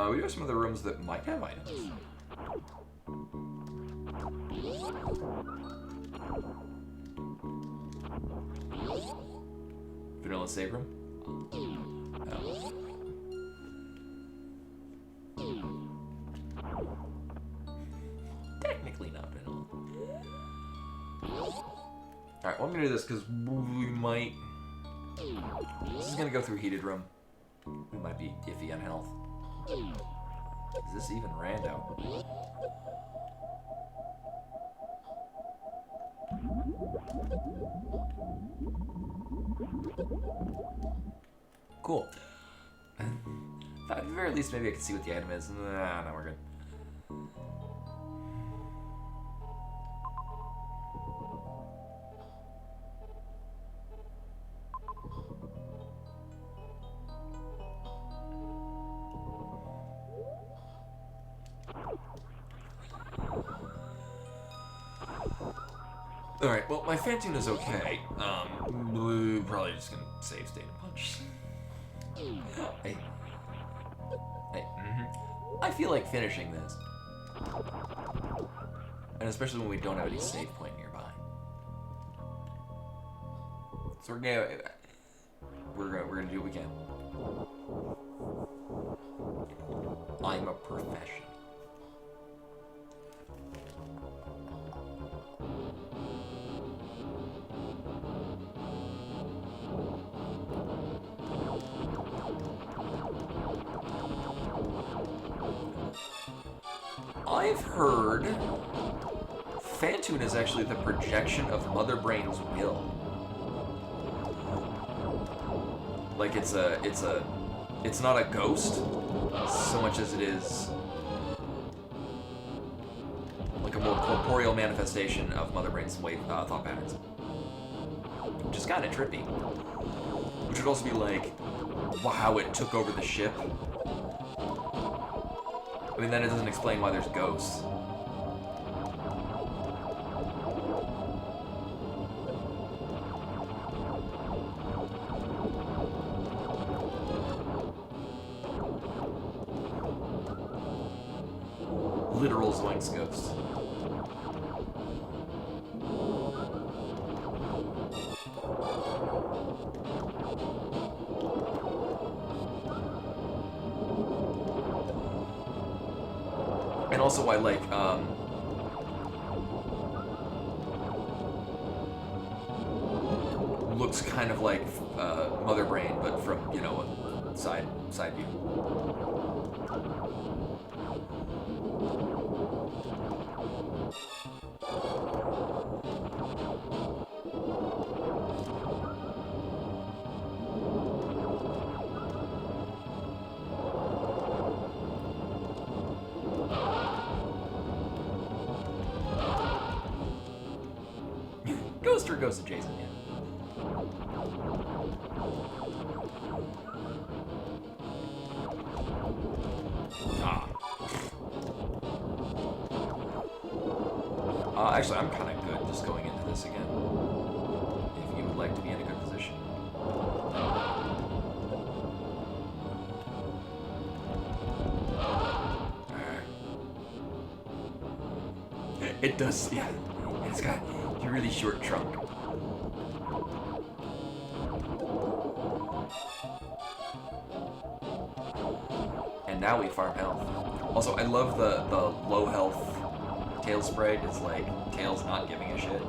[SPEAKER 1] We do have some other rooms that might have items. Vanilla save room? Oh. Technically not vanilla. Alright, well, I'm gonna do this because we might... This is gonna go through heated room. We might be iffy on health. Is this even rando? Cool. At the very least, maybe I can see what the item is. Nah, no, we're good. Alright, well, my Phantoon is okay. Blue, probably just gonna save state and punch. Hey. Hey, I feel like finishing this. And especially when we don't have any save point nearby. So we're gonna do what we can. I'm a professional. I've heard Phantoon is actually the projection of Mother Brain's will. Like it's not a ghost so much as it is like a more corporeal manifestation of Mother Brain's thought patterns. Which is kind of trippy. Which would also be like how it took over the ship. I mean, then it doesn't explain why there's ghosts. Literal Zoinks ghosts. And also I like, looks kind of like Mother Brain, but from, you know, a side view. Ghost or Ghost adjacent, yeah. Actually, I'm kind of good just going into this again. If you would like to be in a good position. It does, yeah. It's got a really short trunk. And now we farm health. Also, I love the low health Tail sprite. It's like Tail's not giving a shit.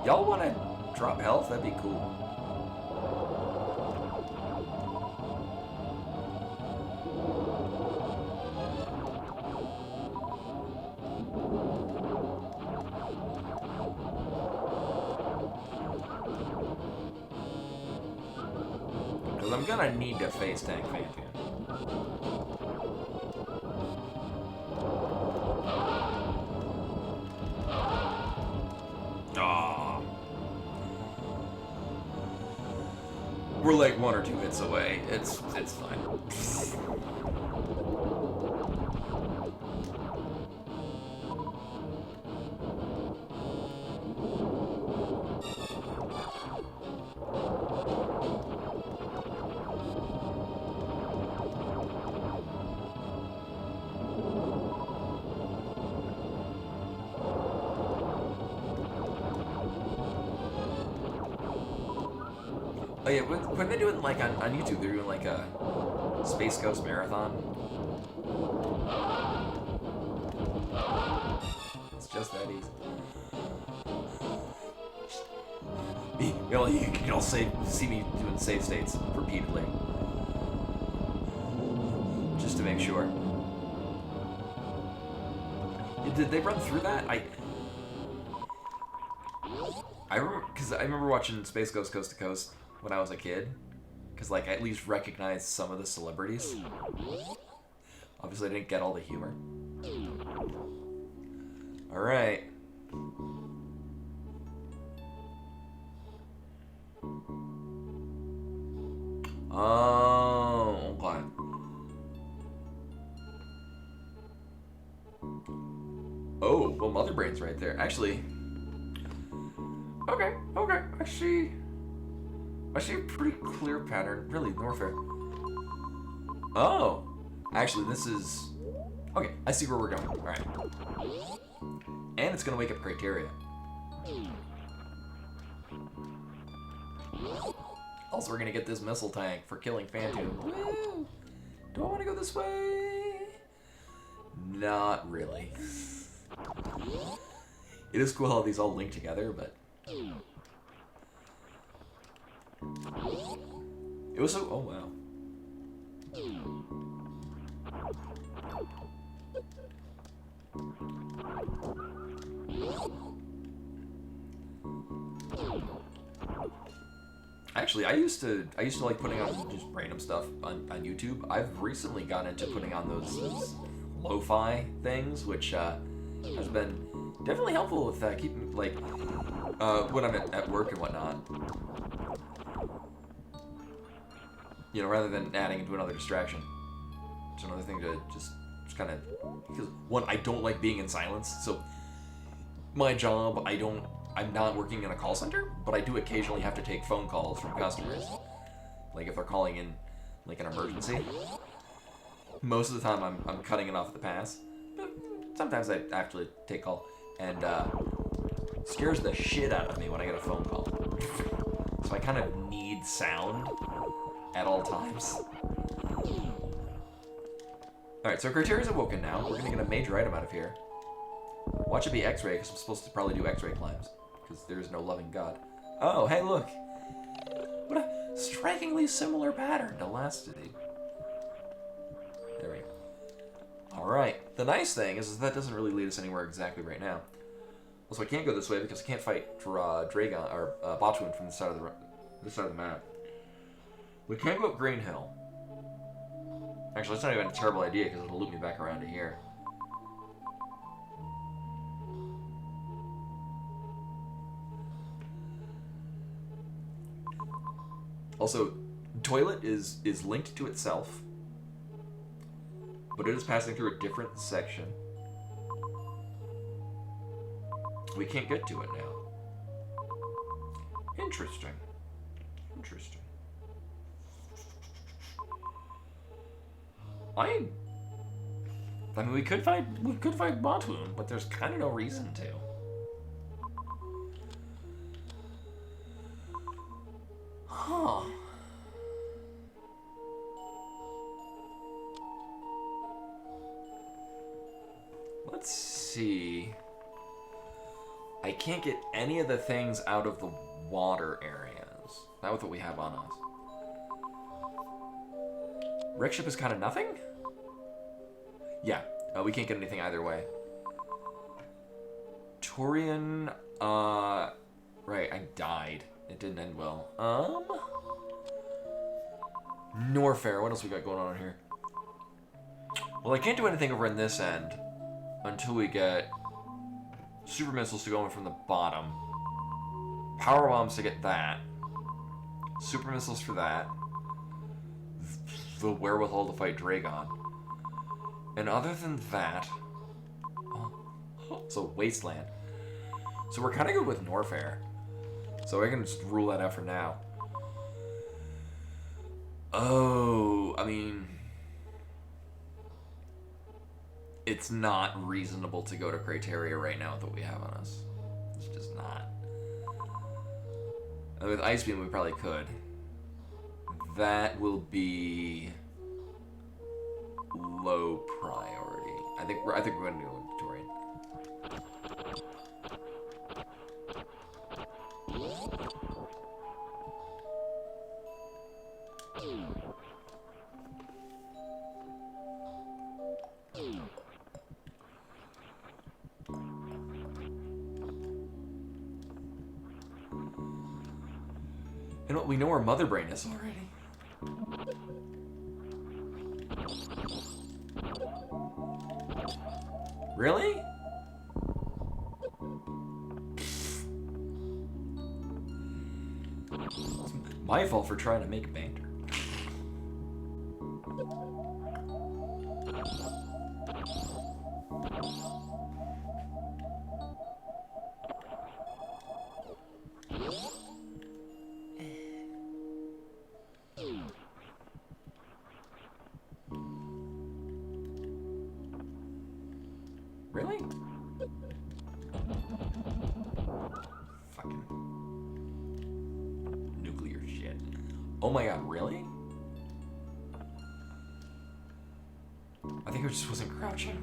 [SPEAKER 1] Y'all want to drop health? That'd be cool. Because I'm gonna need to face tank Phantoon. We're like 1 or 2 hits away. It's fine. Oh yeah, when they're doing like on YouTube, they're doing like a Space Ghost marathon. It's just that easy. You can all see me doing save states repeatedly, just to make sure. Did they run through that? I remember, because I remember watching Space Ghost Coast to Coast when I was a kid, because like I at least recognized some of the celebrities. Obviously, I didn't get all the humor. Alright. Oh, okay. Oh, well, Mother Brain's right there. Actually, okay. I see a pretty clear pattern. Really, Norfair. Oh, actually, this is... Okay, I see where we're going. Alright. And it's gonna wake up criteria. Also, we're gonna get this missile tank for killing Phantom. Woo! Do I want to go this way? Not really. It is cool how these all link together, but... It was so... Oh, wow. Actually, I used to like putting on just random stuff on YouTube. I've recently gotten into putting on those lo-fi things, which has been definitely helpful with keeping, like, when I'm at work and whatnot. You know, rather than adding into another distraction. It's another thing to just kind of... Because, one, I don't like being in silence, so my job, I'm not working in a call center, but I do occasionally have to take phone calls from customers. Like, if they're calling in, like, an emergency. Most of the time, I'm cutting it off at the pass. But sometimes I actually take call. And, scares the shit out of me when I get a phone call. So I kind of need sound at all times. Alright, so Criteria's awoken now. We're gonna get a major item out of here. Watch it be X-ray, because I'm supposed to probably do X-ray climbs. Because there is no loving God. Oh, hey, look! What a strikingly similar pattern to last city. There we go. Alright, the nice thing is that doesn't really lead us anywhere exactly right now. Also, I can't go this way because I can't fight Dragon, or Botchwood from this side of the map. We can't go up Green Hill. Actually, that's not even a terrible idea because it'll loop me back around to here. Also, toilet is linked to itself, but it is passing through a different section. We can't get to it now. Interesting. I mean, we could fight Botwoon, but there's kind of no reason to. Huh. Let's see. I can't get any of the things out of the water areas. Not with what we have on us. Wreck ship is kind of nothing? Yeah, we can't get anything either way. Torian, right, I died. It didn't end well. Norfair, what else we got going on here? Well, I can't do anything over in this end until we get super missiles to go in from the bottom. Power bombs to get that. Super missiles for that. The wherewithal to fight Dragon. And other than that... So, Wasteland. So we're kind of good with Norfair. So I can just rule that out for now. Oh, I mean... It's not reasonable to go to Criteria right now with what we have on us. It's just not. And with Ice Beam, we probably could. That will be low priority. I think we're going to go into Torian. You know what? We know where Mother Brain is already. Really? It's my fault for trying to make banter. Really? Fucking nuclear shit. Oh my god, really? I think I just wasn't crouching.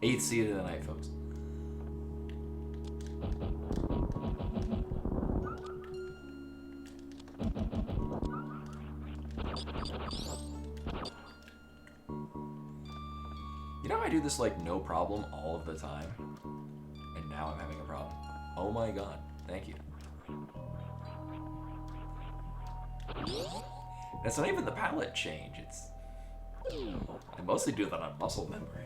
[SPEAKER 1] 8th seed of the night, folks. You know, I do this like no problem all of the time, and now I'm having a problem. Oh my god, thank you. It's not even the palette change, it's... I mostly do that on muscle memory.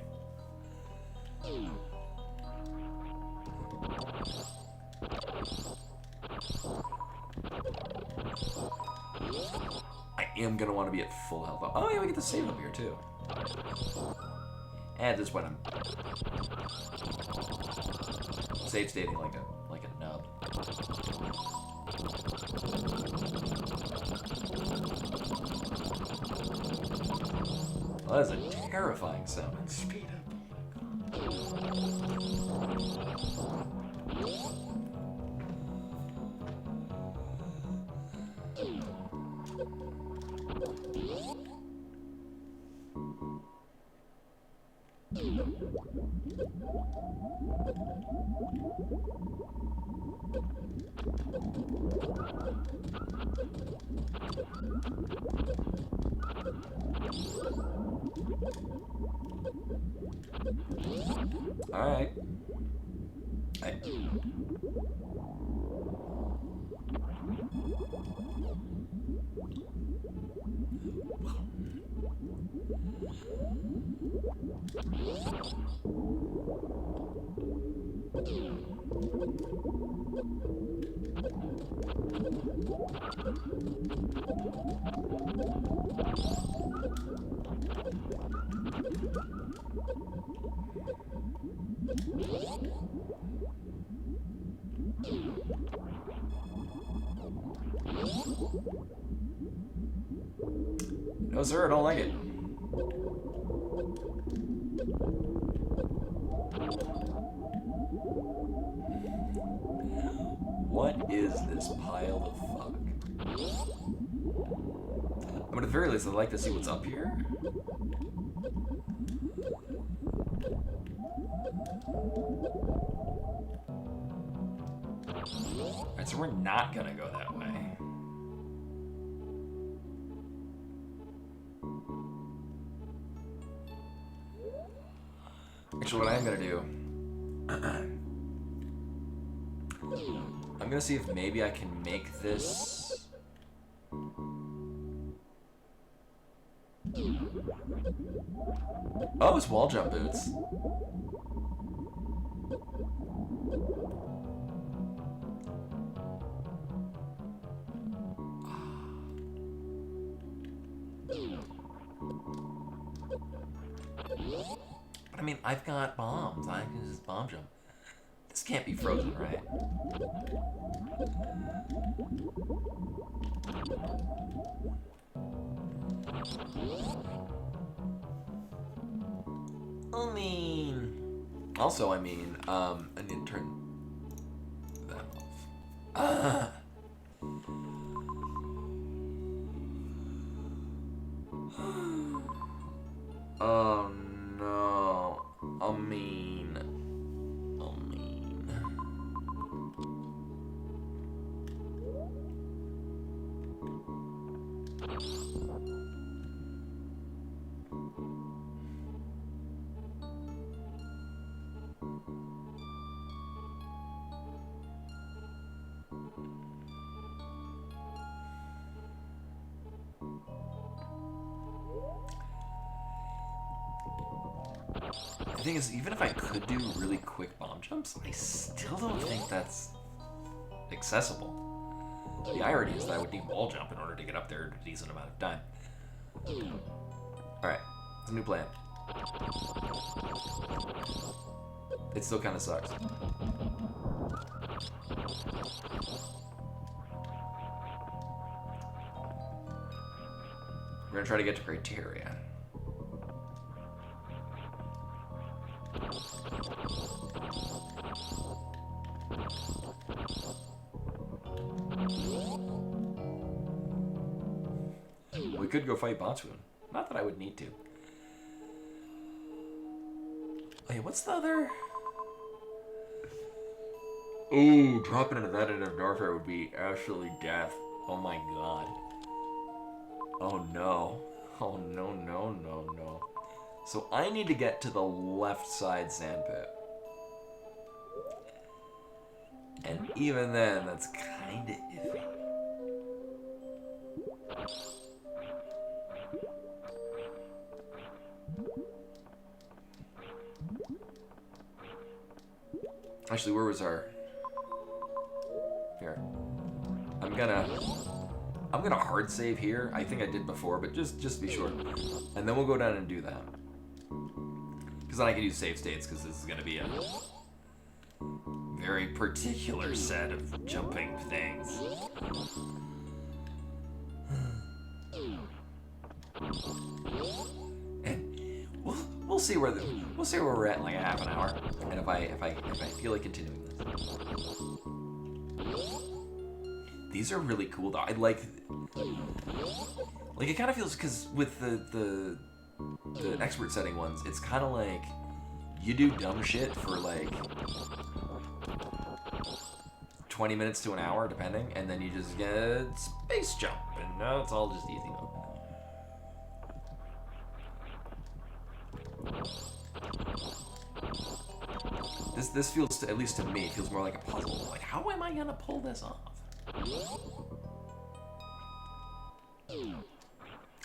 [SPEAKER 1] I am gonna want to be at full health. Oh yeah, we get the save up here too. And at this point I'm save stating like a nub. Well, that is a terrifying sound. Speed up. Alright. No sir, I don't like it. What is this pile of fuck? I mean, at the very least, I'd like to see what's up here. Alright, so we're not gonna go that way. Actually, what I am gonna do... I'm gonna see if maybe I can make this... Oh, it's wall jump boots. But I mean, I've got bombs. I can just bomb jump. This can't be frozen, right? I mean... Also, I mean, I need to turn that off. Oh no. I mean... The thing is, even if I could do really quick bomb jumps, I still don't think that's accessible. The irony is that I would need wall jump in order to get up there in a decent amount of time. Alright, it's a new plan. It still kind of sucks. We're gonna try to get to criteria. We could go fight Bontswoon. Not that I would need to. Hey, what's the other? Ooh, dropping into that end of Norfair would be absolutely death. Oh my god. Oh no. Oh no, no, no, no. So I need to get to the left side sandpit. And even then, that's kinda iffy. Actually, where was our... Here. I'm gonna hard save here. I think I did before, but just to be sure. And then we'll go down and do that. Because then I can use save states, because this is gonna be a very particular set of jumping things. And we'll see where we're at in like a half an hour. And if I feel like continuing this. These are really cool though. I like it kind of feels, because with the expert setting ones, it's kind of like you do dumb shit for like 20 minutes to an hour depending, and then you just get space jump, and now it's all just easy mode. This feels, at least to me, it feels more like a puzzle. Like, how am I gonna pull this off?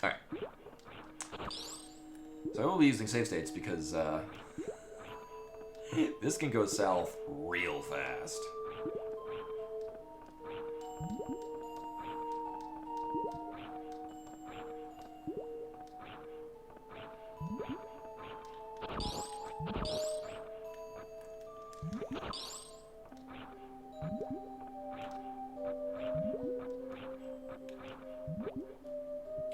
[SPEAKER 1] Alright. So I will be using save states because this can go south real fast.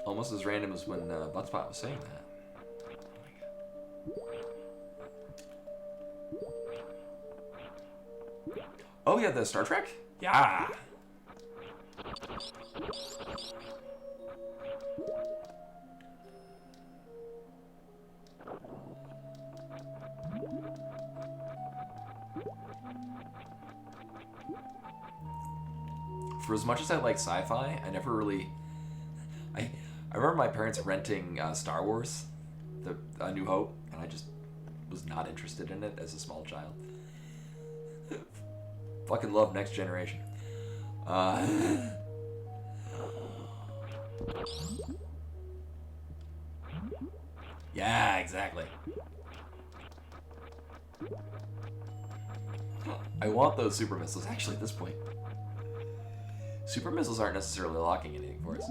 [SPEAKER 1] Almost as random as when Buttspot was saying that. Oh yeah, the Star Trek? Yeah! For as much as I like sci-fi, I never really... I remember my parents renting Star Wars, A New Hope, and I just was not interested in it as a small child. Fucking love Next Generation. Yeah, exactly. I want those super missiles. Actually, at this point, super missiles aren't necessarily locking anything for us.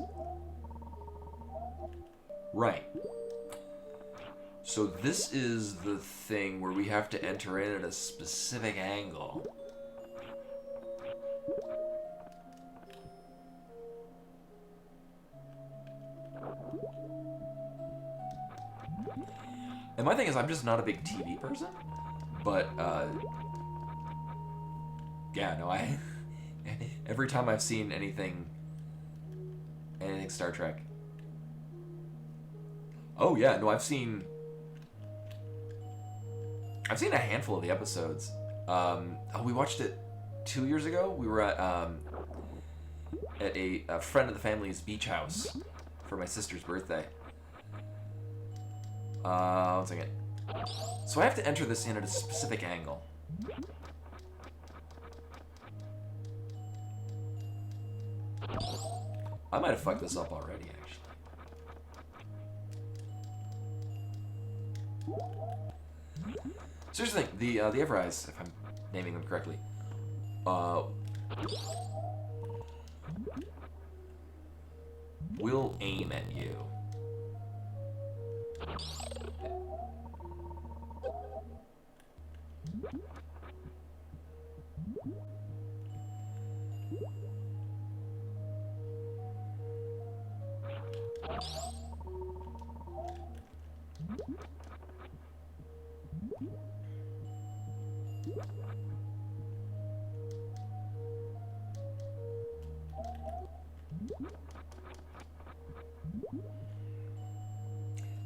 [SPEAKER 1] Right. So this is the thing where we have to enter in at a specific angle. And my thing is, I'm just not a big TV person, but, yeah, no, every time I've seen anything Star Trek. Oh yeah, no, I've seen a handful of the episodes. We watched it 2 years ago. We were at a friend of the family's beach house for my sister's birthday. One second. So I have to enter this in at a specific angle. I might have fucked this up already, actually. So here's the thing: the Evereyes, if I'm naming them correctly, will aim at you.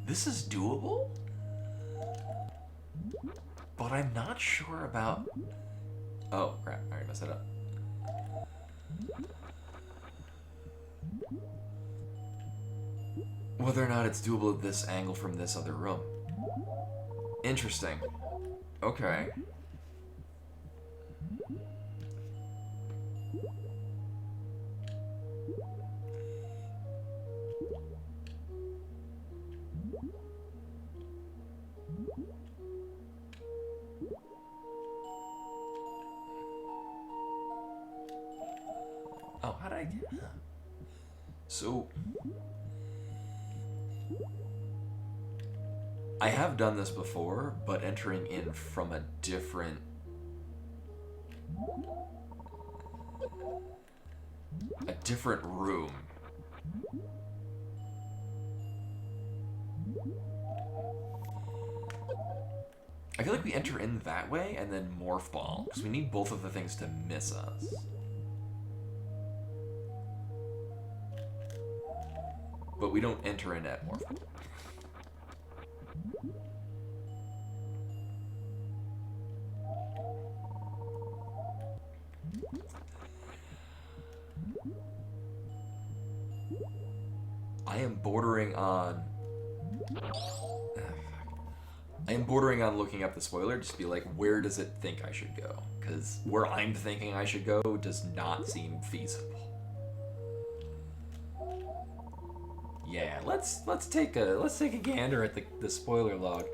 [SPEAKER 1] This is doable, but I'm not sure about... Oh, crap. I already messed it up. Whether or not it's doable at this angle from this other room. Interesting. Okay. Oh, how did I get... Huh. So... I have done this before, but entering in from a different... a different room. I feel like we enter in that way and then morph ball, because we need both of the things to miss us. But we don't enter in at morph ball. I am bordering on... I am bordering on looking up the spoiler, just to be like, where does it think I should go? Because where I'm thinking I should go does not seem feasible. Yeah, let's take a gander at the spoiler log.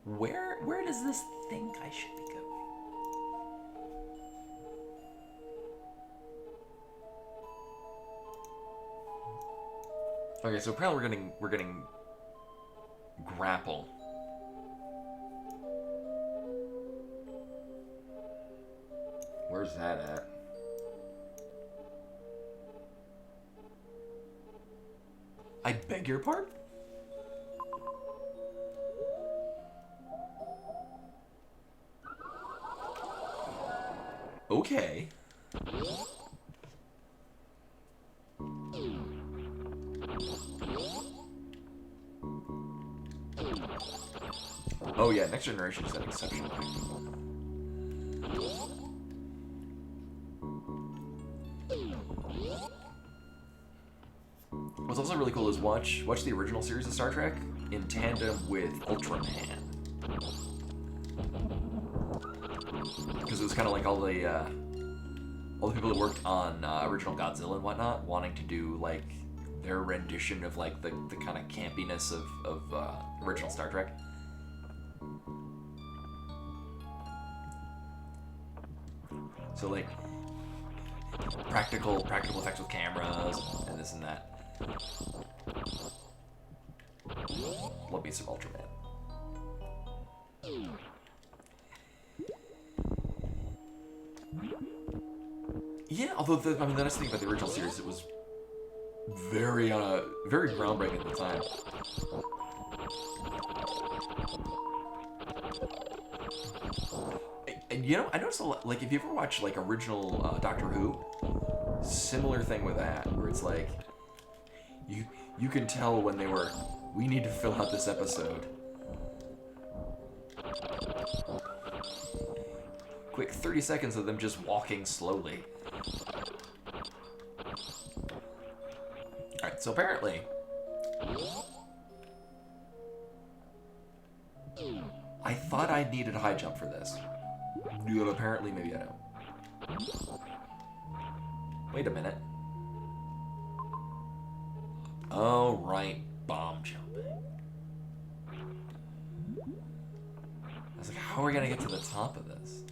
[SPEAKER 1] Where does this think I should be going? Okay, so apparently we're getting grapple. Where's that at? I beg your pardon? Okay. Oh yeah, Next Generation is an exceptional acting. What's also really cool is watch the original series of Star Trek in tandem with Ultraman, because it was kind of like all the people that worked on original Godzilla and whatnot wanting to do like their rendition of like the kind of campiness of original Star Trek. So like practical effects with cameras and this and that. Love me some Ultraman. Yeah, although the nice thing about the original series, it was very groundbreaking at the time. And you know, I noticed a lot, like if you ever watch like original Doctor Who, similar thing with that, where it's like you can tell when they were, we need to fill out this episode. Quick 30 seconds of them just walking slowly. Alright, so apparently I thought I needed a high jump for this. But apparently maybe I don't. Wait a minute. Oh, right. Bomb jumping. was like, how are we gonna get to the top of this?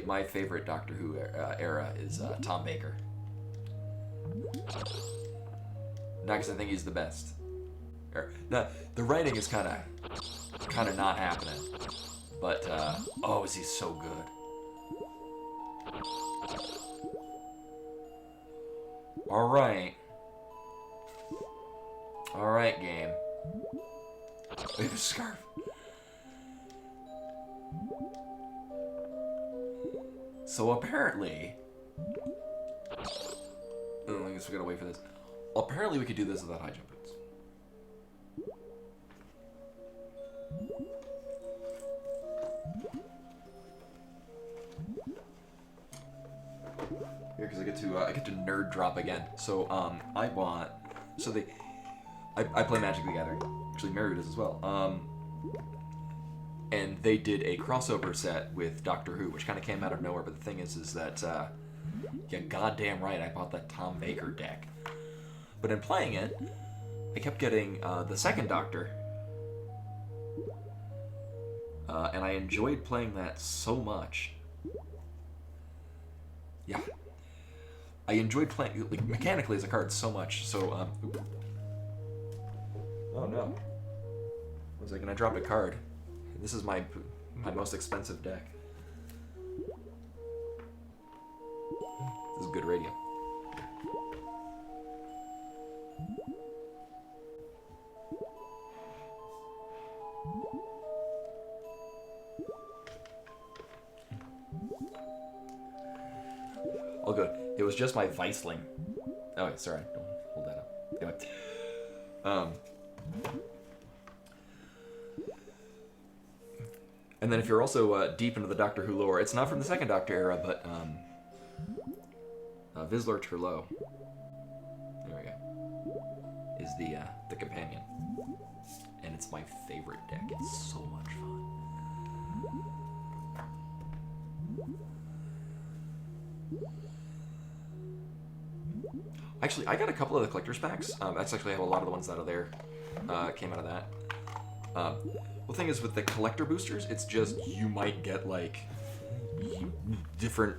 [SPEAKER 1] My favorite Doctor Who era is Tom Baker. Not because I think he's the best. The writing is kind of not happening. But oh, is he so good? All right, game. We have a scarf. So apparently, I guess we gotta wait for this. Apparently, we could do this without high jump boots. Here, because I get to nerd drop again. So I play Magic the Gathering. Actually, Mary does as well. And they did a crossover set with Doctor Who, which kind of came out of nowhere. But the thing is that yeah, goddamn right, I bought that Tom Baker deck. But in playing it, I kept getting the second Doctor. And I enjoyed playing that so much. Yeah. I enjoyed playing, like, mechanically as a card so much, so, Oh no. Was I gonna drop a card? This is my most expensive deck. This is good radio. All good. It was just my Viceling. Oh, wait, sorry. Don't hold that up. Anyway. And then if you're also deep into the Doctor Who lore, it's not from the second Doctor era, but Vizsla Terlo. There we go. Is the companion, and it's my favorite deck. It's so much fun. Actually, I got a couple of the collector's packs. That's actually how a lot of the ones out of there came out of that. Well, the thing is, with the collector boosters, it's just, you might get, like, different,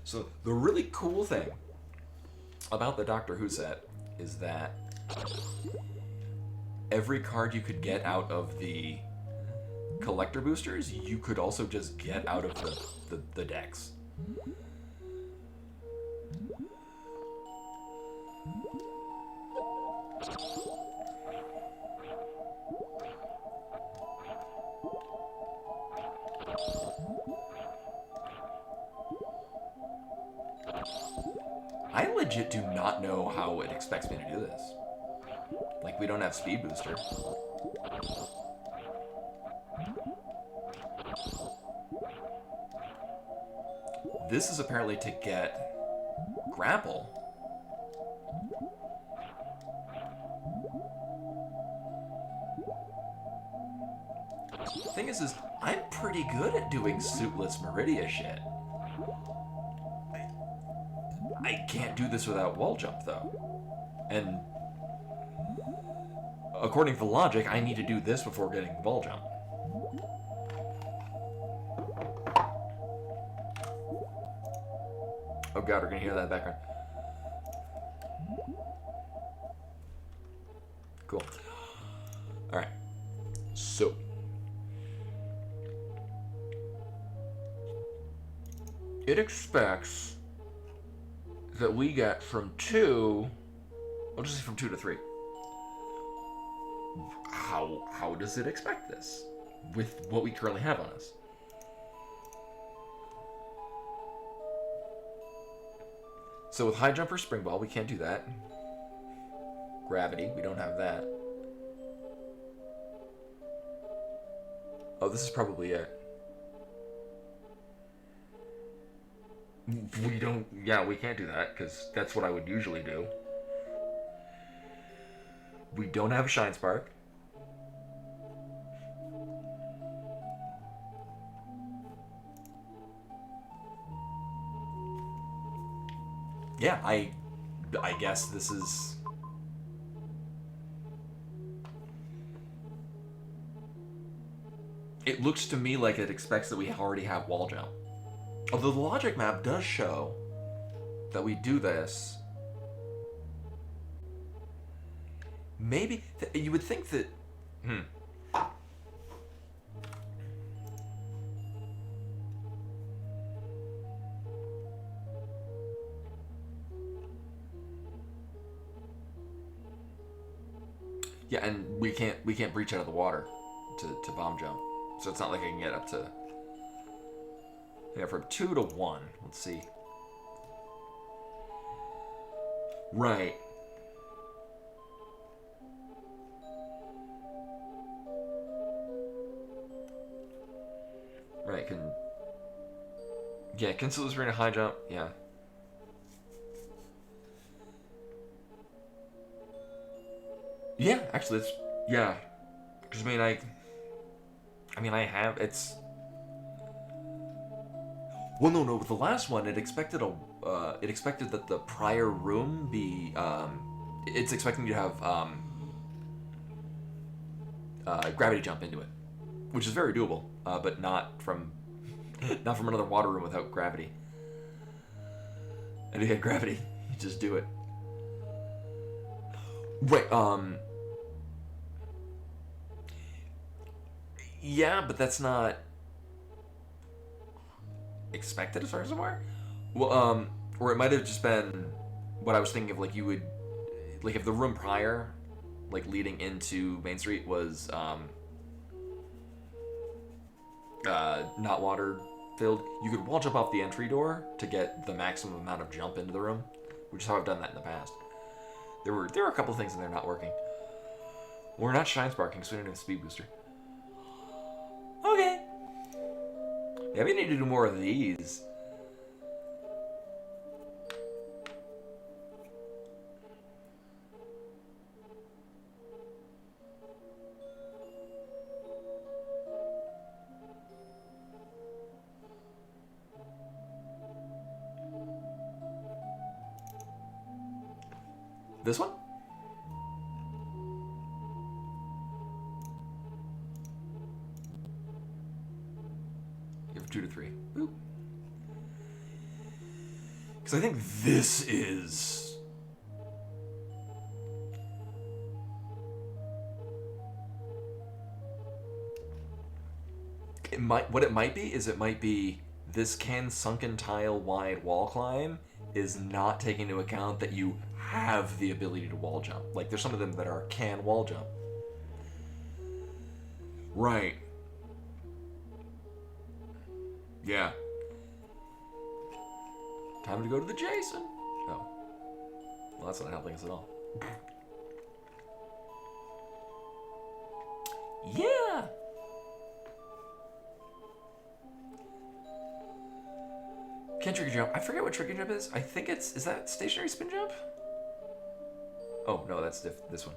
[SPEAKER 1] so the really cool thing about the Doctor Who set is that every card you could get out of the collector boosters, you could also just get out of the decks. I legit do not know how it expects me to do this. Like, we don't have speed booster. This is apparently to get grapple. The thing is I'm pretty good at doing suitless Meridia shit. I can't do this without wall jump, though. And according to the logic, I need to do this before getting wall jump. Oh god, we're gonna hear that in the background. Cool. Alright. So. It expects that we get from 2, I'll just say from 2 to 3. How does it expect this with what we currently have on us? So with high jump or spring ball, we can't do that. Gravity, we don't have that. Oh, this is probably it. We can't do that, because that's what I would usually do. We don't have a Shine Spark. yeah, I guess this is... It looks to me like it expects that we already have wall jump. Although the logic map does show that we do this. Maybe you would think that. Yeah, and we can't breach out of the water to bomb jump, so it's not like I can get up to. Yeah, from 2 to 1. Let's see. Right. Right, can Silver's bring a high jump? Yeah. Yeah, actually, it's... Yeah. Because, I have... It's... Well, no. With the last one, it expected that the prior room be... it's expecting you to have, gravity jump into it. Which is very doable, but not from another water room without gravity. And if you had gravity, you just do it. Right, yeah, but that's not expected as far as I'm aware. Well, or it might have just been what I was thinking of, like, you would... Like, if the room prior, like, leading into Main Street was, not water filled, you could wall jump off the entry door to get the maximum amount of jump into the room, which is how I've done that in the past. There were a couple things in there not working. We're not shine sparking, so we don't have a speed booster. Okay. Yeah, we need to do more of these. This one? You have 2 to 3. Boop. Because I think this is... What it might be is this can sunken tile wide wall climb is not taking into account that you have the ability to wall jump. Like, there's some of them that are can wall jump. Right. Yeah. Time to go to the Jason. Oh. Well, that's not helping us at all. Yeah! Can't tricky jump. I forget what tricky jump is. I think it's... Is that stationary spin jump? Oh, no, that's this one.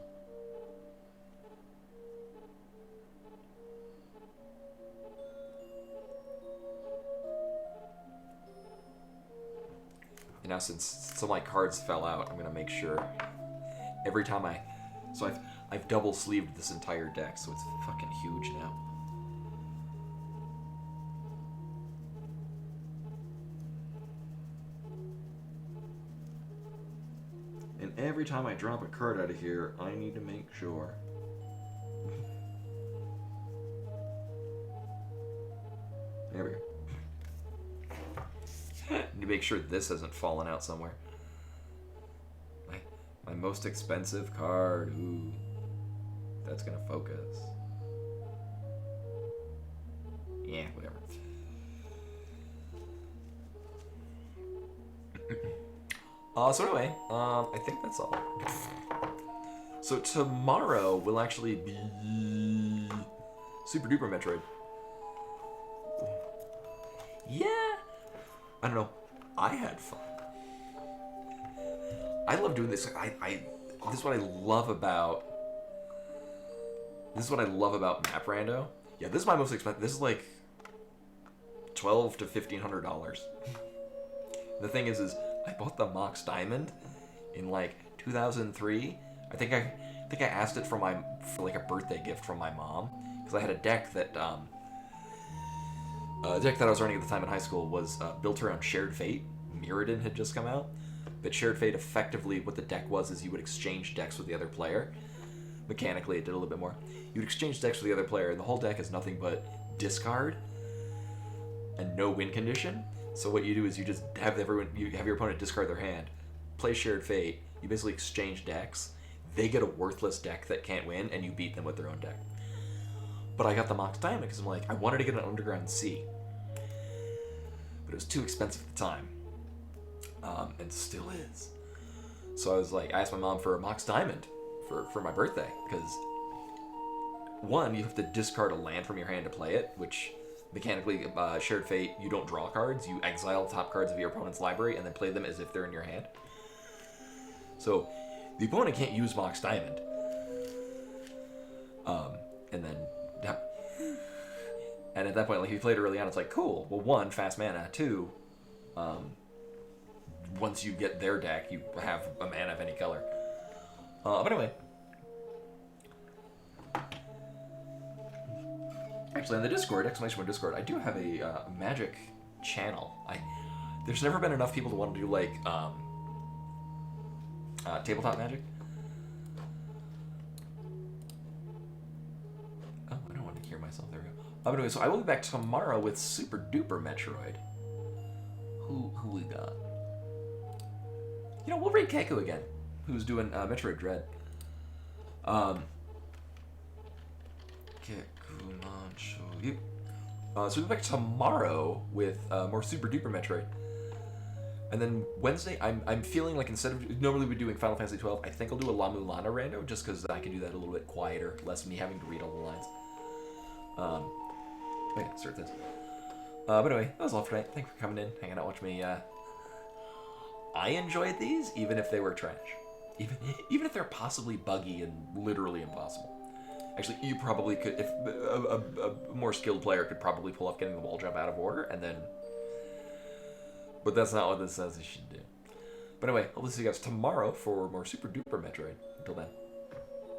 [SPEAKER 1] And now, since some of my cards fell out, I'm going to make sure every time So I've double sleeved this entire deck, so it's fucking huge now. And every time I drop a card out of here, I need to make sure. There we go. Need to make sure this hasn't fallen out somewhere. My most expensive card. Ooh. That's gonna focus. Yeah, whatever. So anyway, I think that's all. So tomorrow will actually be Super Duper Metroid. Yeah. I don't know. I had fun. I love doing this. This is what I love about. This is what I love about Map Rando. Yeah, this is my most expensive. This is like $1,200 to $1,500. The thing is I bought the Mox Diamond in like 2003. I think I asked it for like a birthday gift from my mom because I had a deck that I was running at the time in high school was built around Shared Fate. Mirrodin had just come out, but Shared Fate effectively what the deck was is you would exchange decks with the other player. Mechanically, it did a little bit more. You would exchange decks with the other player, and the whole deck is nothing but discard and no win condition. So what you do is you just have your opponent discard their hand, play Shared Fate. You basically exchange decks. They get a worthless deck that can't win, and you beat them with their own deck. But I got the Mox Diamond because I'm like, I wanted to get an Underground Sea, but it was too expensive at the time, and still is. So I was like, I asked my mom for a Mox Diamond for my birthday because one, you have to discard a land from your hand to play it, which mechanically, Shared Fate, you don't draw cards, you exile top cards of your opponent's library and then play them as if they're in your hand. So the opponent can't use Mox Diamond. And then, yeah. And at that point, like, if you played early on, it's like, cool. Well, one, fast mana. Two, once you get their deck, you have a mana of any color. But anyway. Actually, on the Discord, !Discord, I do have a Magic channel. There's never been enough people to want to do, like, tabletop Magic. Oh, I don't want to hear myself. There we go. But anyway, so I will be back tomorrow with Super Duper Metroid. Who we got? You know, we'll raid Keiko again, who's doing Metroid Dread. So we'll be back tomorrow with more Super Duper Metroid. And then Wednesday, I'm feeling like instead of normally we're doing Final Fantasy 12, I think I'll do a La Mulana rando just because I can do that a little bit quieter, less me having to read all the lines. Wait, start this. But anyway, that was all for tonight. Thanks for coming in, hanging out, watching me. I enjoyed these, even if they were trash. Even if they're possibly buggy and literally impossible. Actually, you probably could, if a more skilled player could probably pull off getting the wall jump out of order, and then... But that's not what this says you should do. But anyway, I'll see you guys tomorrow for more Super Duper Metroid. Until then.